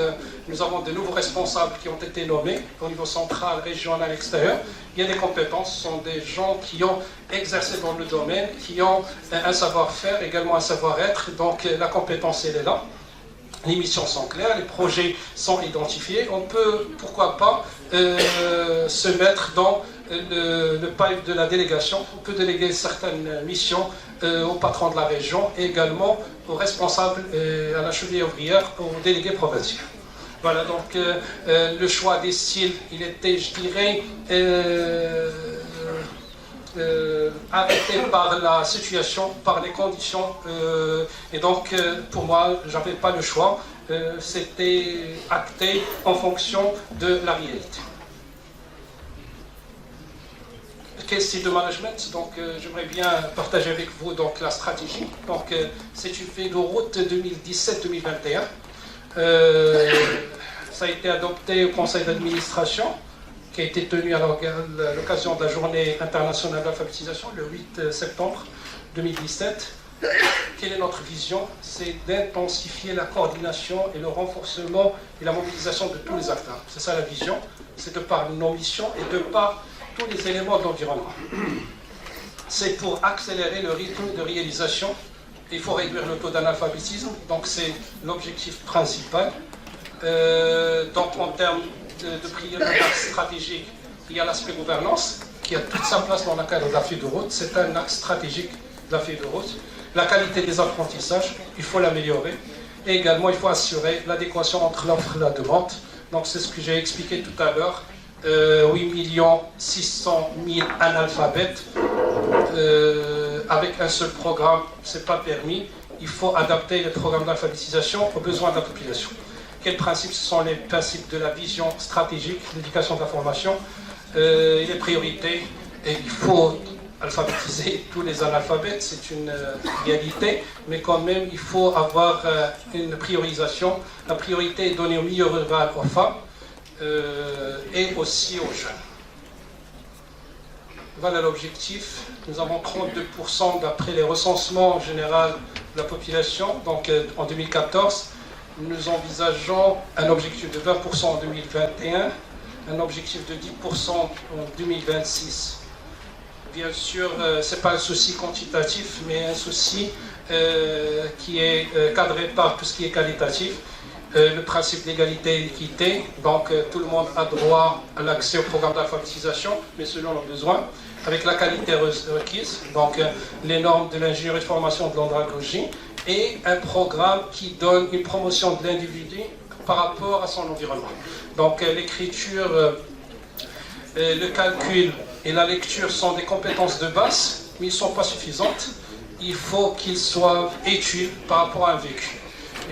nous avons de nouveaux responsables qui ont été nommés au niveau central, régional, extérieur. Il y a des compétences, ce sont des gens qui ont exercé dans le domaine, qui ont un savoir-faire, également un savoir-être. Donc, la compétence, elle est là. Les missions sont claires, les projets sont identifiés. On peut, pourquoi pas, se mettre dans le pipe de la délégation. On peut déléguer certaines missions au patron de la région et également aux responsables, à la cheville ouvrière, aux délégués provinciaux. Voilà, donc le choix des styles, il était, je dirais, arrêté par la situation, par les conditions, et donc pour moi, j'avais pas le choix, c'était acté en fonction de la réalité. Quel style de management? Donc j'aimerais bien partager avec vous donc la stratégie. Donc c'est une feuille de route 2017-2021. Ça a été adopté au conseil d'administration, qui a été tenu à l'occasion de la journée internationale de l'alphabétisation, le 8 septembre 2017. Quelle est notre vision? C'est d'intensifier la coordination et le renforcement et la mobilisation de tous les acteurs. C'est ça la vision, c'est de par nos missions et de par tous les éléments de l'environnement. C'est pour accélérer le rythme de réalisation. Il faut réduire le taux d'analphabétisme, donc c'est l'objectif principal. Donc en termes de priorité stratégique, il y a l'aspect gouvernance qui a toute sa place dans le cadre de la feuille de route. C'est un axe stratégique de la feuille de route. La qualité des apprentissages, il faut l'améliorer. Et également, il faut assurer l'adéquation entre l'offre et la demande. Donc c'est ce que j'ai expliqué tout à l'heure. 8 600 000 analphabètes avec un seul programme, ce n'est pas permis. Il faut adapter les programmes d'alphabétisation aux besoins de la population. Quels principes? Ce sont les principes de la vision stratégique, l'éducation de la formation, et les priorités. Et il faut alphabétiser tous les analphabètes, c'est une réalité, mais quand même il faut avoir une priorisation. La priorité est donnée au milieu rural, aux femmes, et aussi aux jeunes. Voilà l'objectif. Nous avons 32% d'après les recensements généraux de la population, donc en 2014. Nous envisageons un objectif de 20% en 2021, un objectif de 10% en 2026. Bien sûr, ce n'est pas un souci quantitatif, mais un souci qui est cadré par tout ce qui est qualitatif. Le principe d'égalité et d'équité, donc tout le monde a droit à l'accès au programme d'alphabétisation, mais selon leurs besoins, avec la qualité requise, donc les normes de l'ingénierie de formation de l'andragogie, et un programme qui donne une promotion de l'individu par rapport à son environnement. Donc l'écriture, le calcul et la lecture sont des compétences de base, mais ils ne sont pas suffisantes. Il faut qu'ils soient utiles par rapport à un vécu.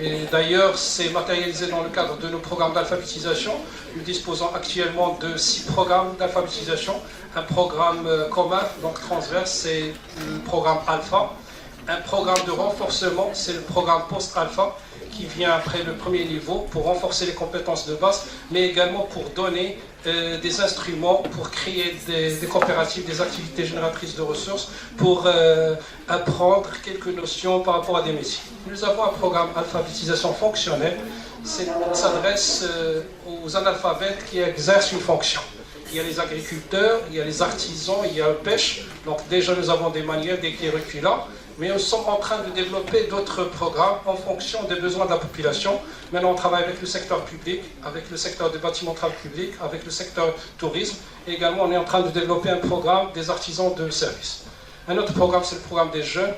Et d'ailleurs, c'est matérialisé dans le cadre de nos programmes d'alphabétisation. Nous disposons actuellement de 6 programmes d'alphabétisation. Un programme commun, donc transverse, c'est le programme Alpha. Un programme de renforcement, c'est le programme Post-Alpha, qui vient après le premier niveau pour renforcer les compétences de base, mais également pour donner des instruments pour créer des coopératives, des activités génératrices de ressources, pour apprendre quelques notions par rapport à des métiers. Nous avons un programme alphabétisation fonctionnelle, s'adresse aux analphabètes qui exercent une fonction. Il y a les agriculteurs, il y a les artisans, il y a la pêche. Donc déjà nous avons des manières, des curriculums, mais nous sommes en train de développer d'autres programmes en fonction des besoins de la population. Maintenant on travaille avec le secteur public, avec le secteur des bâtiments de travaux publics, avec le secteur tourisme. Et également on est en train de développer un programme des artisans de service. Un autre programme, c'est le programme des jeunes.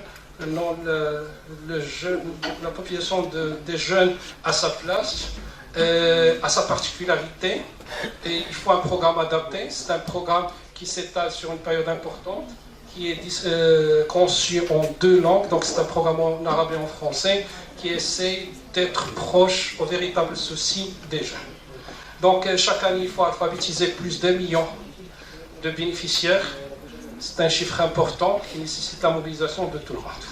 La population des jeunes à sa place, à sa particularité, et il faut un programme adapté. C'est un programme qui s'étale sur une période importante, qui est conçu en 2 langues, donc c'est un programme en arabe et en français, qui essaie d'être proche au véritable souci des jeunes. Donc chaque année, il faut alphabétiser plus d'1 million de bénéficiaires. C'est un chiffre important qui nécessite la mobilisation de tout le monde.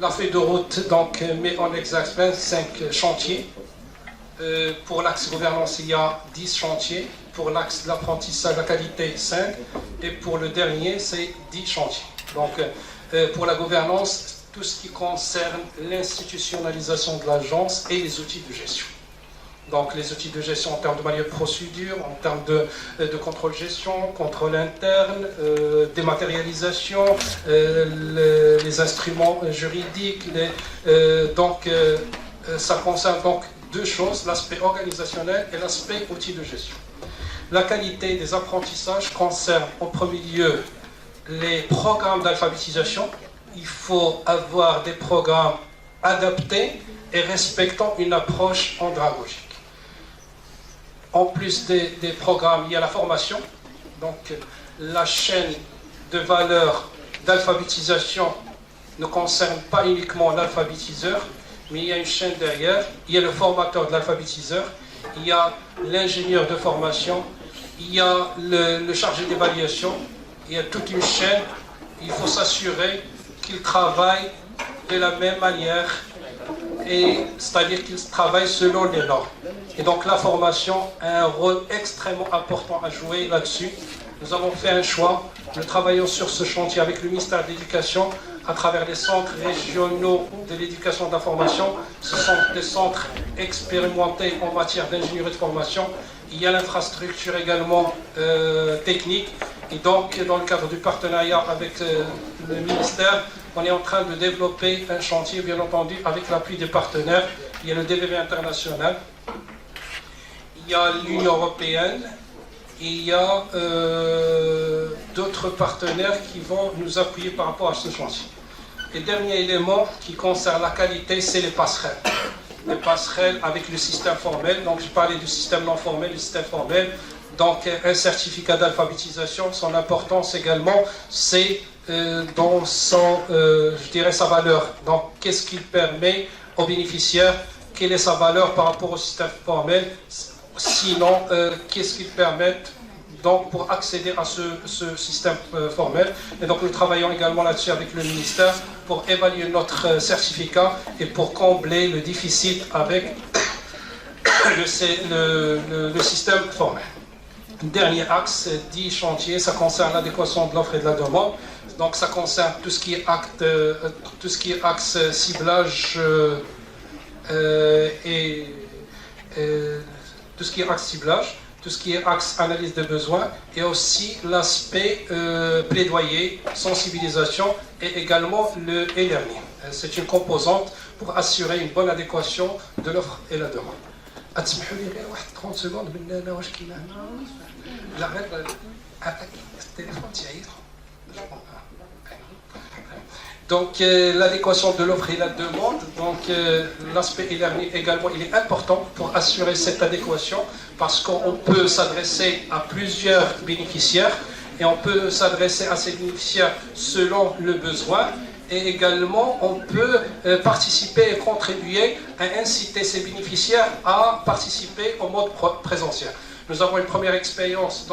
La feuille de route donc, met en exergue 5 chantiers. Pour l'axe gouvernance, il y a 10 chantiers. Pour l'axe de l'apprentissage, la qualité, 5. Et pour le dernier, c'est 10 chantiers. Donc, pour la gouvernance, tout ce qui concerne l'institutionnalisation de l'agence et les outils de gestion. Donc, les outils de gestion en termes de manuel de procédure, en termes de contrôle-gestion, contrôle interne, dématérialisation, les instruments juridiques. Ça concerne donc 2 choses, l'aspect organisationnel et l'aspect outils de gestion. La qualité des apprentissages concerne en premier lieu les programmes d'alphabétisation. Il faut avoir des programmes adaptés et respectant une approche andragogique. En plus des programmes, il y a la formation. Donc, la chaîne de valeur d'alphabétisation ne concerne pas uniquement l'alphabétiseur, mais il y a une chaîne derrière. Il y a le formateur de l'alphabétiseur, il y a l'ingénieur de formation, il y a le chargé d'évaluation, il y a toute une chaîne. Il faut s'assurer qu'ils travaillent de la même manière, c'est-à-dire qu'ils travaillent selon les normes. Et donc la formation a un rôle extrêmement important à jouer là-dessus. Nous avons fait un choix, nous travaillons sur ce chantier avec le ministère de l'Éducation à travers les centres régionaux de l'éducation et de la formation. Ce sont des centres expérimentés en matière d'ingénierie de formation. Il y a l'infrastructure également technique. Et donc, dans le cadre du partenariat avec le ministère, on est en train de développer un chantier, bien entendu, avec l'appui des partenaires. Il y a le DVV international, il y a l'Union européenne, et il y a d'autres partenaires qui vont nous appuyer par rapport à ce chantier. Et dernier élément qui concerne la qualité, c'est les passerelles. Les passerelles avec le système formel. Donc, je parlais du système non formel, du système formel. Donc, un certificat d'alphabétisation, son importance également, c'est dans sa valeur. Donc, qu'est-ce qu'il permet aux bénéficiaires? Quelle est sa valeur par rapport au système formel? Sinon, qu'est-ce qu'ils permettent donc, pour accéder à ce système formel? Et donc, nous travaillons également là-dessus avec le ministère pour évaluer notre certificat et pour combler le déficit avec le système formel. Dernier axe, 10 chantiers, ça concerne l'adéquation de l'offre et de la demande. Donc, ça concerne tout ce qui est axe ciblage tout ce qui est axe ciblage, tout ce qui est axe analyse des besoins, et aussi l'aspect plaidoyer, sensibilisation, et également le e-learning. C'est une composante pour assurer une bonne adéquation de l'offre et la demande. 30 secondes donc l'adéquation de l'offre et la demande, donc l'aspect e-learning également, il est important pour assurer cette adéquation, parce qu'on peut s'adresser à plusieurs bénéficiaires et on peut s'adresser à ces bénéficiaires selon le besoin, et également on peut participer et contribuer à inciter ces bénéficiaires à participer au mode présentiel. Nous avons une première expérience,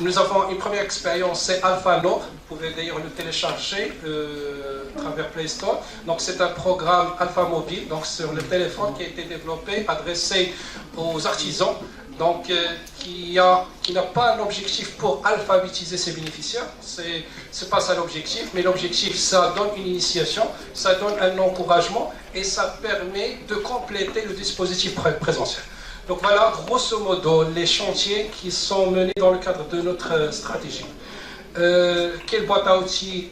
nous avons une première expérience, c'est Alpha Nord. Vous pouvez d'ailleurs le télécharger à travers Play Store. Donc c'est un programme Alpha Mobile, donc sur le téléphone, qui a été développé, adressé aux artisans, donc qui n'a pas un objectif pour alphabétiser ses bénéficiaires. C'est pas ça l'objectif, mais l'objectif, ça donne une initiation, ça donne un encouragement et ça permet de compléter le dispositif présentiel. Donc voilà, grosso modo, les chantiers qui sont menés dans le cadre de notre stratégie. Quelle boîte à outils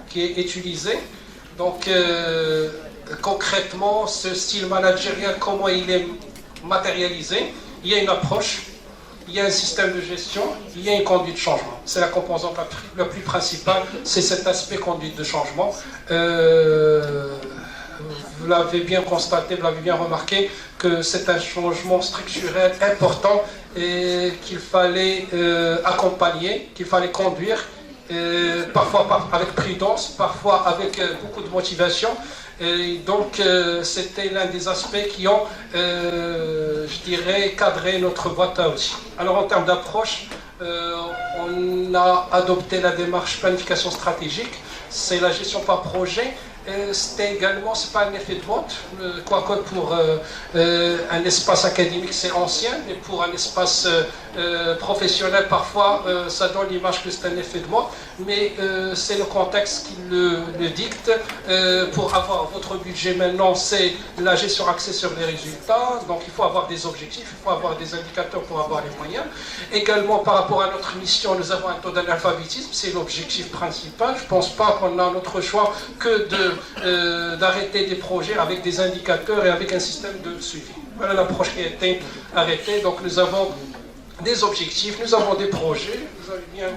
qui est utilisée? Donc concrètement, ce style managérial, comment il est matérialisé? Il y a une approche, il y a un système de gestion, il y a une conduite de changement. C'est la composante la plus principale, c'est cet aspect conduite de changement. vous l'avez bien constaté, vous l'avez bien remarqué, que c'est un changement structurel important et qu'il fallait accompagner, qu'il fallait conduire, parfois avec prudence, parfois avec beaucoup de motivation. Et donc, c'était l'un des aspects qui ont, je dirais, cadré notre boîte à outils. Alors, en termes d'approche, on a adopté la démarche planification stratégique, c'est la gestion par projet. C'était également, c'est pas un effet de mode, quoique pour un espace académique c'est ancien, mais pour un espace professionnel parfois ça donne l'image que c'est un effet de mode, mais c'est le contexte qui le dicte. Pour avoir votre budget maintenant, c'est la gestion axée sur les résultats, donc il faut avoir des objectifs, il faut avoir des indicateurs pour avoir les moyens. Également par rapport à notre mission, nous avons un taux d'analphabétisme, c'est l'objectif principal. Je ne pense pas qu'on a notre choix que d'arrêter des projets avec des indicateurs et avec un système de suivi. Voilà l'approche qui a été arrêtée. Donc nous avons des objectifs, nous avons des projets. Vous avez bien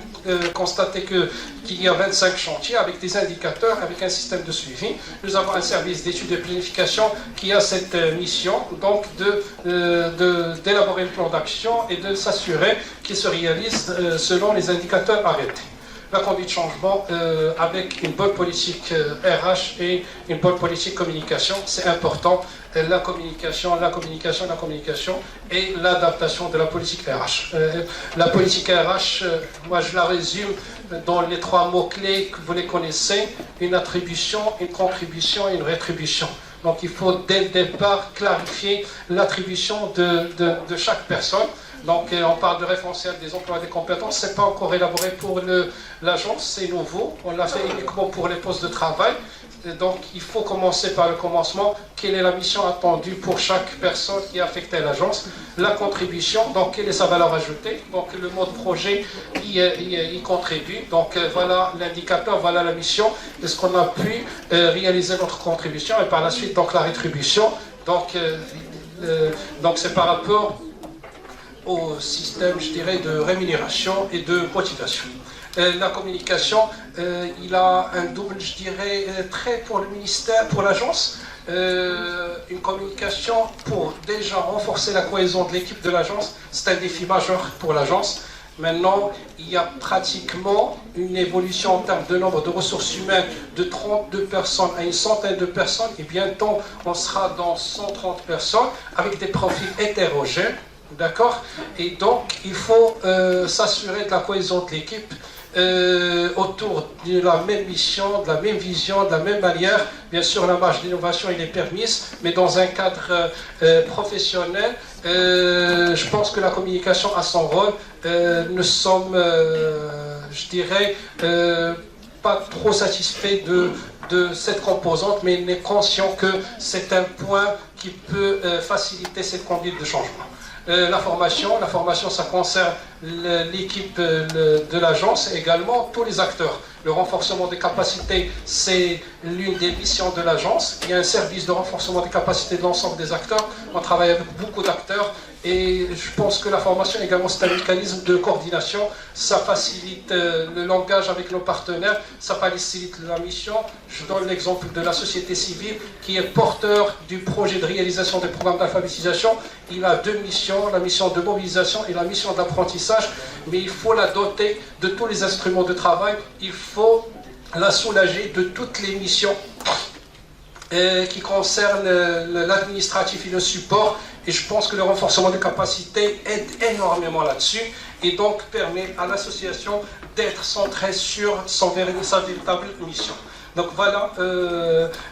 constaté qu'il y a 25 chantiers avec des indicateurs, avec un système de suivi. Nous avons un service d'études et de planification qui a cette mission donc d'élaborer le plan d'action et de s'assurer qu'il se réalise selon les indicateurs arrêtés. La conduite de changement avec une bonne politique RH et une bonne politique communication, c'est important. La communication et l'adaptation de la politique RH. La politique RH, moi je la résume dans les 3 mots-clés que vous les connaissez: une attribution, une contribution et une rétribution. Donc il faut dès le départ clarifier l'attribution de chaque personne. Donc on parle de référentiel des emplois et des compétences, ce n'est pas encore élaboré pour l'agence, c'est nouveau, on l'a fait uniquement pour les postes de travail. Et donc il faut commencer par le commencement. Quelle est la mission attendue pour chaque personne qui est affectée à l'agence? La contribution, donc quelle est sa valeur ajoutée? Donc le mode projet y contribue. Donc voilà l'indicateur, voilà la mission. Est-ce qu'on a pu réaliser notre contribution? Et par la suite, donc la rétribution. Donc c'est par rapport au système, je dirais, de rémunération et de motivation. La communication, il a un double, je dirais, trait pour le ministère, pour l'agence. Une communication pour déjà renforcer la cohésion de l'équipe de l'agence, c'est un défi majeur pour l'agence. Maintenant, il y a pratiquement une évolution en termes de nombre de ressources humaines de 32 personnes à une centaine de personnes, et bientôt on sera dans 130 personnes avec des profils hétérogènes. D'accord? Et donc, il faut s'assurer de la cohésion de l'équipe autour de la même mission, de la même vision, de la même manière. Bien sûr, la marge d'innovation, elle est permise, mais dans un cadre professionnel, je pense que la communication a son rôle. Nous sommes, je dirais, pas trop satisfaits de cette composante, mais on est conscient que c'est un point qui peut faciliter cette conduite de changement. La formation, ça concerne l'équipe de l'agence et également tous les acteurs. Le renforcement des capacités, c'est l'une des missions de l'agence. Il y a un service de renforcement des capacités de l'ensemble des acteurs. On travaille avec beaucoup d'acteurs et je pense que la formation également, c'est un mécanisme de coordination. Ça facilite le langage avec nos partenaires, ça facilite la mission. Je donne l'exemple de la société civile qui est porteur du projet de réalisation des programmes d'alphabétisation. Il a 2 missions, la mission de mobilisation et la mission d'apprentissage, mais il faut la doter de tous les instruments de travail, il faut la soulager de toutes les missions qui concernent l'administratif et le support, et je pense que le renforcement des capacités aide énormément là-dessus, et donc permet à l'association d'être centrée sur sa véritable mission. Donc voilà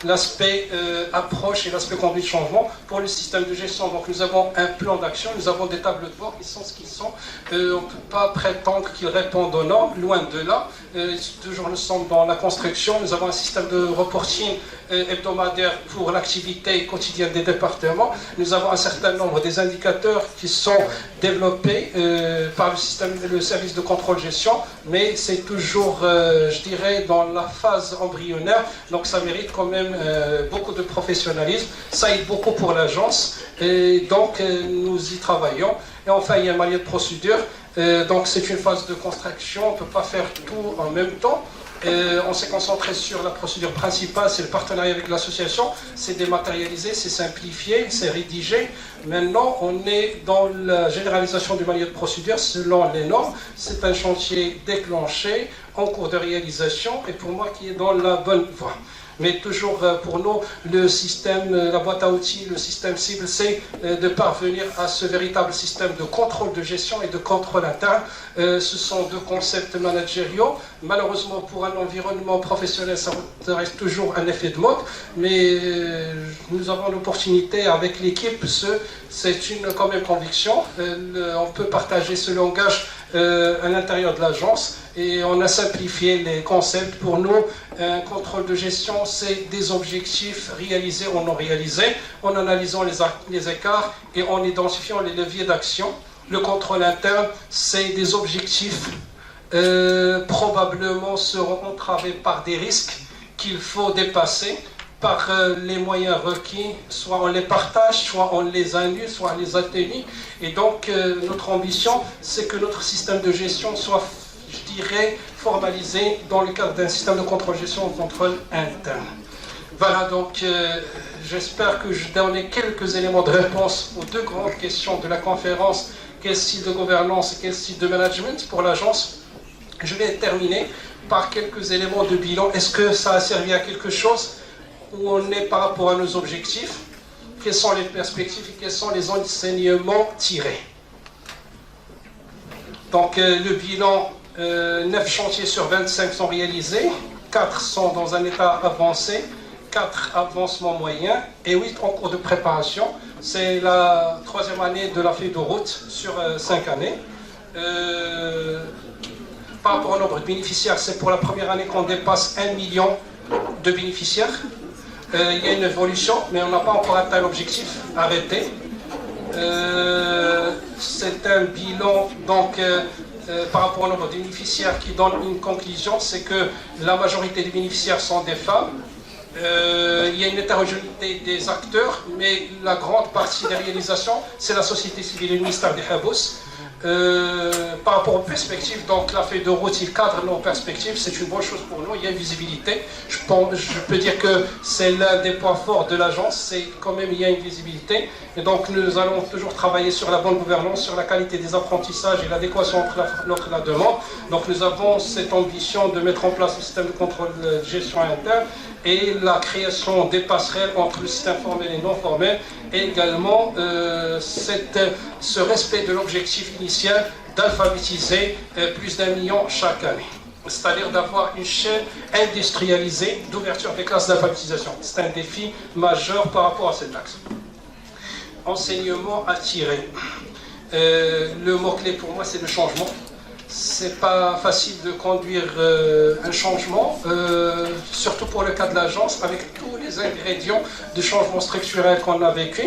l'aspect approche et l'aspect conduite de changement pour le système de gestion. Donc nous avons un plan d'action, nous avons des tableaux de bord qui sont ce qu'ils sont. On ne peut pas prétendre qu'ils répondent aux normes, loin de là. Toujours nous sommes dans la construction, nous avons un système de reporting hebdomadaire pour l'activité quotidienne des départements. Nous avons un certain nombre des indicateurs qui sont développés par le service de contrôle-gestion, mais c'est toujours, je dirais, dans la phase embryonnaire, donc ça mérite quand même beaucoup de professionnalisme, ça aide beaucoup pour l'agence, et donc nous y travaillons. Et enfin, il y a un manuel de procédure, donc c'est une phase de construction, on ne peut pas faire tout en même temps. On s'est concentré sur la procédure principale, c'est le partenariat avec l'association, c'est dématérialisé, c'est simplifié, c'est rédigé. Maintenant, on est dans la généralisation du manuel de procédure selon les normes. C'est un chantier déclenché, en cours de réalisation, et pour moi qui est dans la bonne voie. Mais toujours pour nous, le système, la boîte à outils, le système cible, c'est de parvenir à ce véritable système de contrôle de gestion et de contrôle interne. Ce sont deux concepts managériaux. Malheureusement, pour un environnement professionnel, ça reste toujours un effet de mode, mais nous avons l'opportunité avec l'équipe, c'est une quand même conviction. On peut partager ce langage à l'intérieur de l'agence et on a simplifié les concepts. Pour nous, un contrôle de gestion, c'est des objectifs réalisés ou non réalisés, en analysant les écarts et en identifiant les leviers d'action. Le contrôle interne, c'est des objectifs probablement seront entravés par des risques qu'il faut dépasser par les moyens requis, soit on les partage, soit on les annule, soit on les atténue. Et donc notre ambition, c'est que notre système de gestion soit, je dirais, formalisé dans le cadre d'un système de contrôle-gestion et contrôle interne. Voilà, donc j'espère que je donne quelques éléments de réponse aux deux grandes questions de la conférence: quel style de gouvernance et quel style de management pour l'agence. Je vais terminer par quelques éléments de bilan. Est-ce que ça a servi à quelque chose? Où on est par rapport à nos objectifs? Quelles sont les perspectives et quels sont les enseignements tirés? Donc le bilan, 9 chantiers sur 25 sont réalisés, 4 sont dans un état avancé, 4 avancements moyens et 8 en cours de préparation. C'est la 3e année de la feuille de route sur 5 années. Par rapport au nombre de bénéficiaires, c'est pour la première année qu'on dépasse 1 million de bénéficiaires. Il y a une évolution, mais on n'a pas encore atteint l'objectif arrêté. C'est un bilan donc par rapport au nombre de bénéficiaires qui donne une conclusion, c'est que la majorité des bénéficiaires sont des femmes. Il y a une hétérogénéité des acteurs, mais la grande partie des réalisations, c'est la société civile et le ministère des Habous. Par rapport aux perspectives, donc la feuille de route, il cadre nos perspectives, c'est une bonne chose pour nous, il y a une visibilité. Je peux dire que c'est l'un des points forts de l'agence, c'est quand même il y a une visibilité. Et donc nous allons toujours travailler sur la bonne gouvernance, sur la qualité des apprentissages et l'adéquation entre l'offre et la demande. Donc nous avons cette ambition de mettre en place un système de contrôle de gestion interne et la création des passerelles entre le système formel et non formel, et également ce respect de l'objectif initial d'alphabétiser plus d'1 million chaque année. C'est-à-dire d'avoir une chaîne industrialisée d'ouverture des classes d'alphabétisation. C'est un défi majeur par rapport à cet axe. Enseignement à tirer. Le mot-clé pour moi, c'est le changement. C'est pas facile de conduire un changement, surtout pour le cas de l'agence, avec tous les ingrédients de changement structurel qu'on a vécu.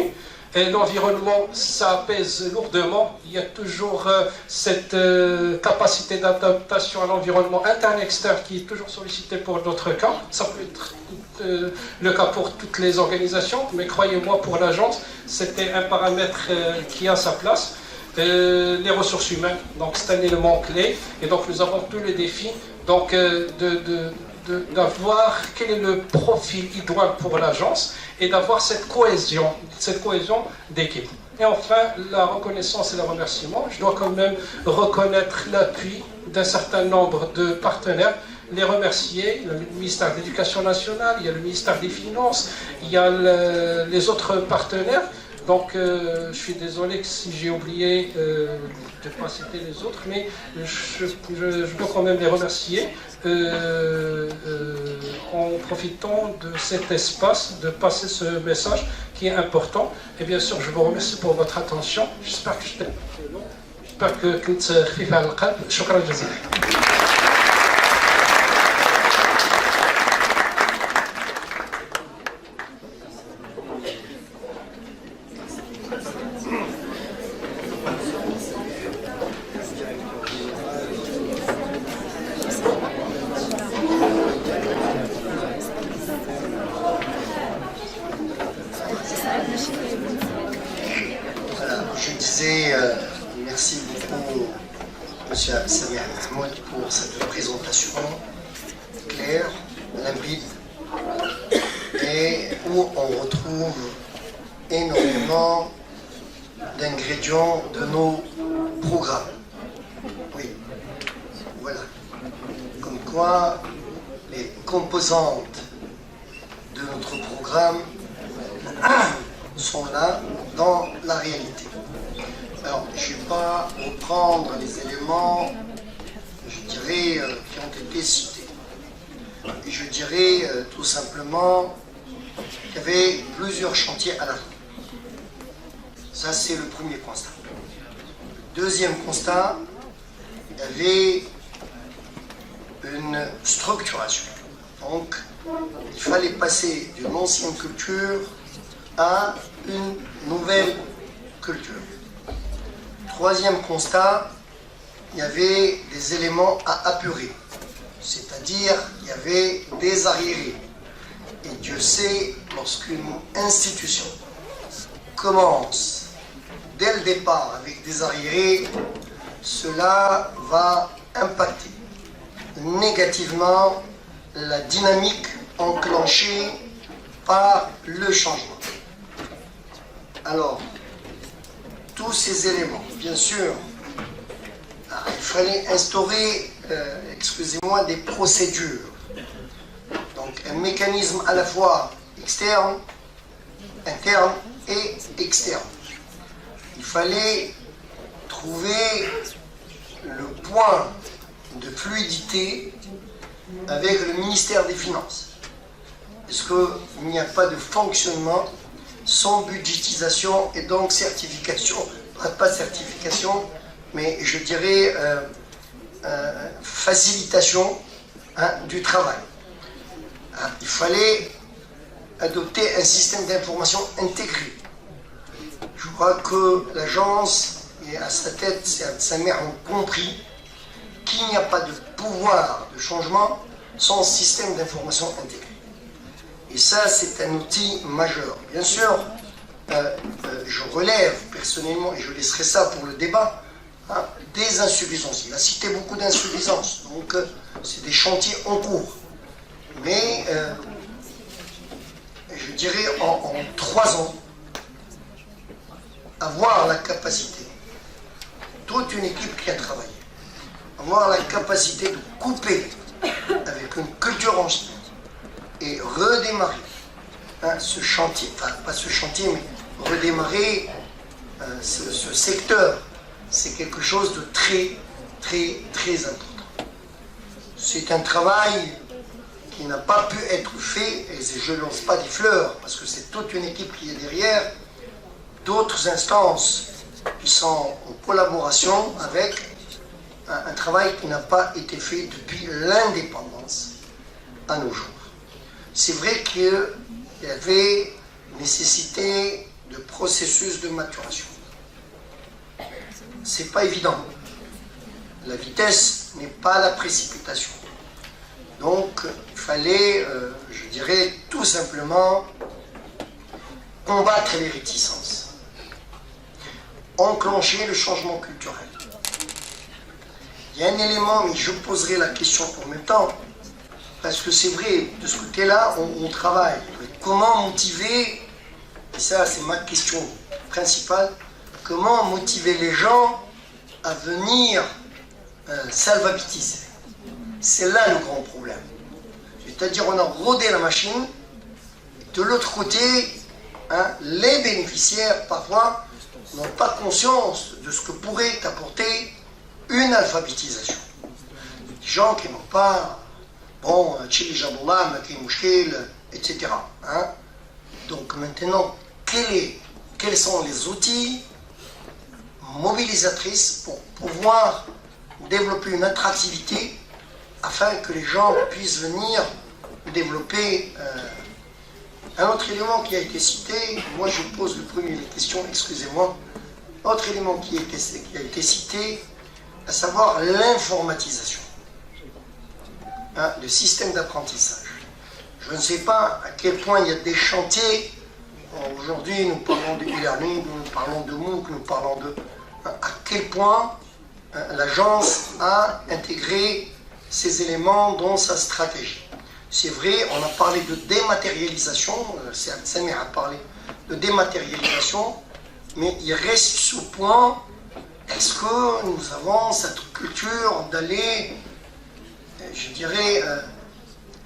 L'environnement, ça pèse lourdement. Il y a toujours cette capacité d'adaptation à l'environnement interne et externe qui est toujours sollicitée pour d'autres cas. Ça peut être le cas pour toutes les organisations, mais croyez-moi, pour l'agence, c'était un paramètre qui a sa place. Les ressources humaines, donc c'est un élément clé, et donc nous avons tous les défis donc d'avoir quel est le profil idoine pour l'agence et d'avoir cette cohésion d'équipe. Et enfin, la reconnaissance et le remerciement. Je dois quand même reconnaître l'appui d'un certain nombre de partenaires, les remercier. Le ministère de l'Éducation nationale, il y a le ministère des Finances, il y a les autres partenaires. Donc, je suis désolé si j'ai oublié de ne pas citer les autres, mais je dois quand même les remercier en profitant de cet espace, de passer ce message qui est important. Et bien sûr, je vous remercie pour votre attention. J'espère que je t'ai long. J'espère que كنت خفيف على القلب. شكرا جزيلا. Merci beaucoup, M. Samir Mahmoud, pour retrouve énormément d'ingrédients de nos programmes. Oui, voilà. Comme quoi, les composantes de notre programme sont là dans la réalité. Alors, je ne vais pas reprendre les éléments, je dirais, qui ont été cités. Je dirais tout simplement qu'il y avait plusieurs chantiers à la fois. Ça, c'est le premier constat. Deuxième constat, il y avait une structuration. Donc, il fallait passer d'une ancienne culture à une nouvelle culture. Troisième constat, il y avait des éléments à apurer. C'est-à-dire, il y avait des arriérés. Et Dieu sait, lorsqu'une institution commence dès le départ avec des arriérés, cela va impacter négativement la dynamique enclenchée par le changement. Alors, tous ces éléments, bien sûr, il fallait instaurer, excusez-moi, des procédures. Donc, un mécanisme à la fois externe, interne et externe. Il fallait trouver le point de fluidité avec le ministère des Finances. Parce qu'il n'y a pas de fonctionnement sans budgétisation et donc certification, pas certification, mais je dirais facilitation du travail. Il fallait adopter un système d'information intégré. Je crois que l'agence et à sa tête, sa mère ont compris qu'il n'y a pas de pouvoir de changement sans système d'information intégré. Et ça, c'est un outil majeur. Bien sûr, je relève personnellement, et je laisserai ça pour le débat, des insuffisances. Il a cité beaucoup d'insuffisances, donc c'est des chantiers en cours. Mais je dirais en 3 ans, avoir la capacité, toute une équipe qui a travaillé, avoir la capacité de couper avec une culture ensemble et redémarrer ce chantier, enfin pas ce chantier, mais redémarrer ce secteur, c'est quelque chose de très, très, très important. C'est un travail qui n'a pas pu être fait, et je ne lance pas des fleurs, parce que c'est toute une équipe qui est derrière, d'autres instances qui sont en collaboration avec un travail qui n'a pas été fait depuis l'indépendance à nos jours. C'est vrai qu'il y avait nécessité de processus de maturation. C'est pas évident. La vitesse n'est pas la précipitation. Donc, il fallait, je dirais, tout simplement combattre les réticences, enclencher le changement culturel. Il y a un élément, mais je poserai la question en même temps, parce que c'est vrai, de ce côté-là, on travaille. Mais comment motiver, et ça c'est ma question principale, comment motiver les gens à venir s'alphabétiser? C'est là le grand problème. C'est-à-dire on a rodé la machine, et de l'autre côté, les bénéficiaires, parfois, n'ont pas conscience de ce que pourrait apporter une alphabétisation. Des gens qui n'ont pas, bon, etc. Donc maintenant, quels sont les outils mobilisatrices pour pouvoir développer une attractivité afin que les gens puissent venir développer un autre élément qui a été cité. Moi je pose le premier question, excusez-moi. Autre élément qui a été cité, à savoir l'informatisation, le système d'apprentissage. Je ne sais pas à quel point il y a des chantiers. Aujourd'hui, nous parlons de e-learning, nous parlons de MOOC, nous parlons de... À quel point l'agence a intégré ces éléments dans sa stratégie. c'est vrai, on a parlé de dématérialisation, Samir a parlé de dématérialisation, mais il reste ce point, est-ce que nous avons cette culture d'aller, je dirais,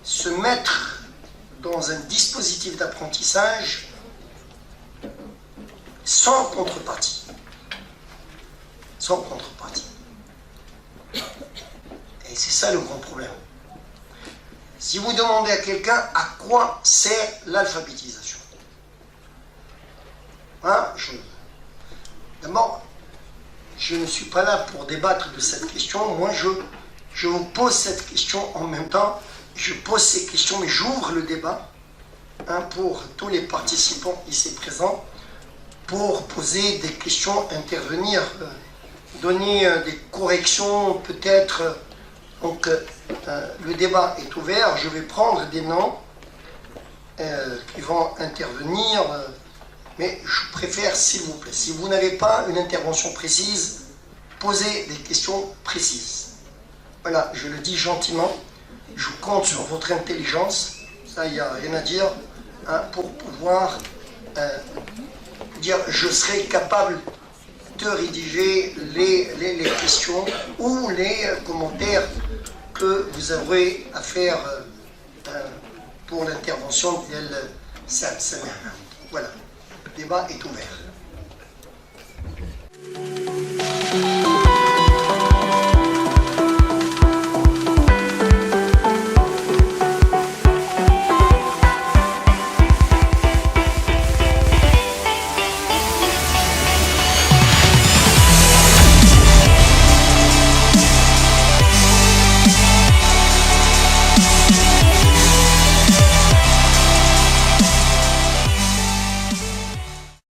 se mettre dans un dispositif d'apprentissage sans contrepartie. Sans contrepartie. Et c'est ça le grand problème. Si vous demandez à quelqu'un à quoi sert l'alphabétisation, hein, d'abord, je ne suis pas là pour débattre de cette question. Moi, je vous pose cette question en même temps. Je pose ces questions, mais j'ouvre le débat, hein, pour tous les participants ici présents, pour poser des questions, intervenir, donner des corrections peut-être. Donc le débat est ouvert. Je vais prendre des noms qui vont intervenir, mais je préfère, s'il vous plaît, si vous n'avez pas une intervention précise, posez des questions précises. Voilà, je le dis gentiment. Je compte sur votre intelligence, ça il n'y a rien à dire, hein, pour pouvoir dire je serai capable de rédiger les questions ou les commentaires que vous aurez à faire pour l'intervention d'El Samir. Voilà, le débat est ouvert.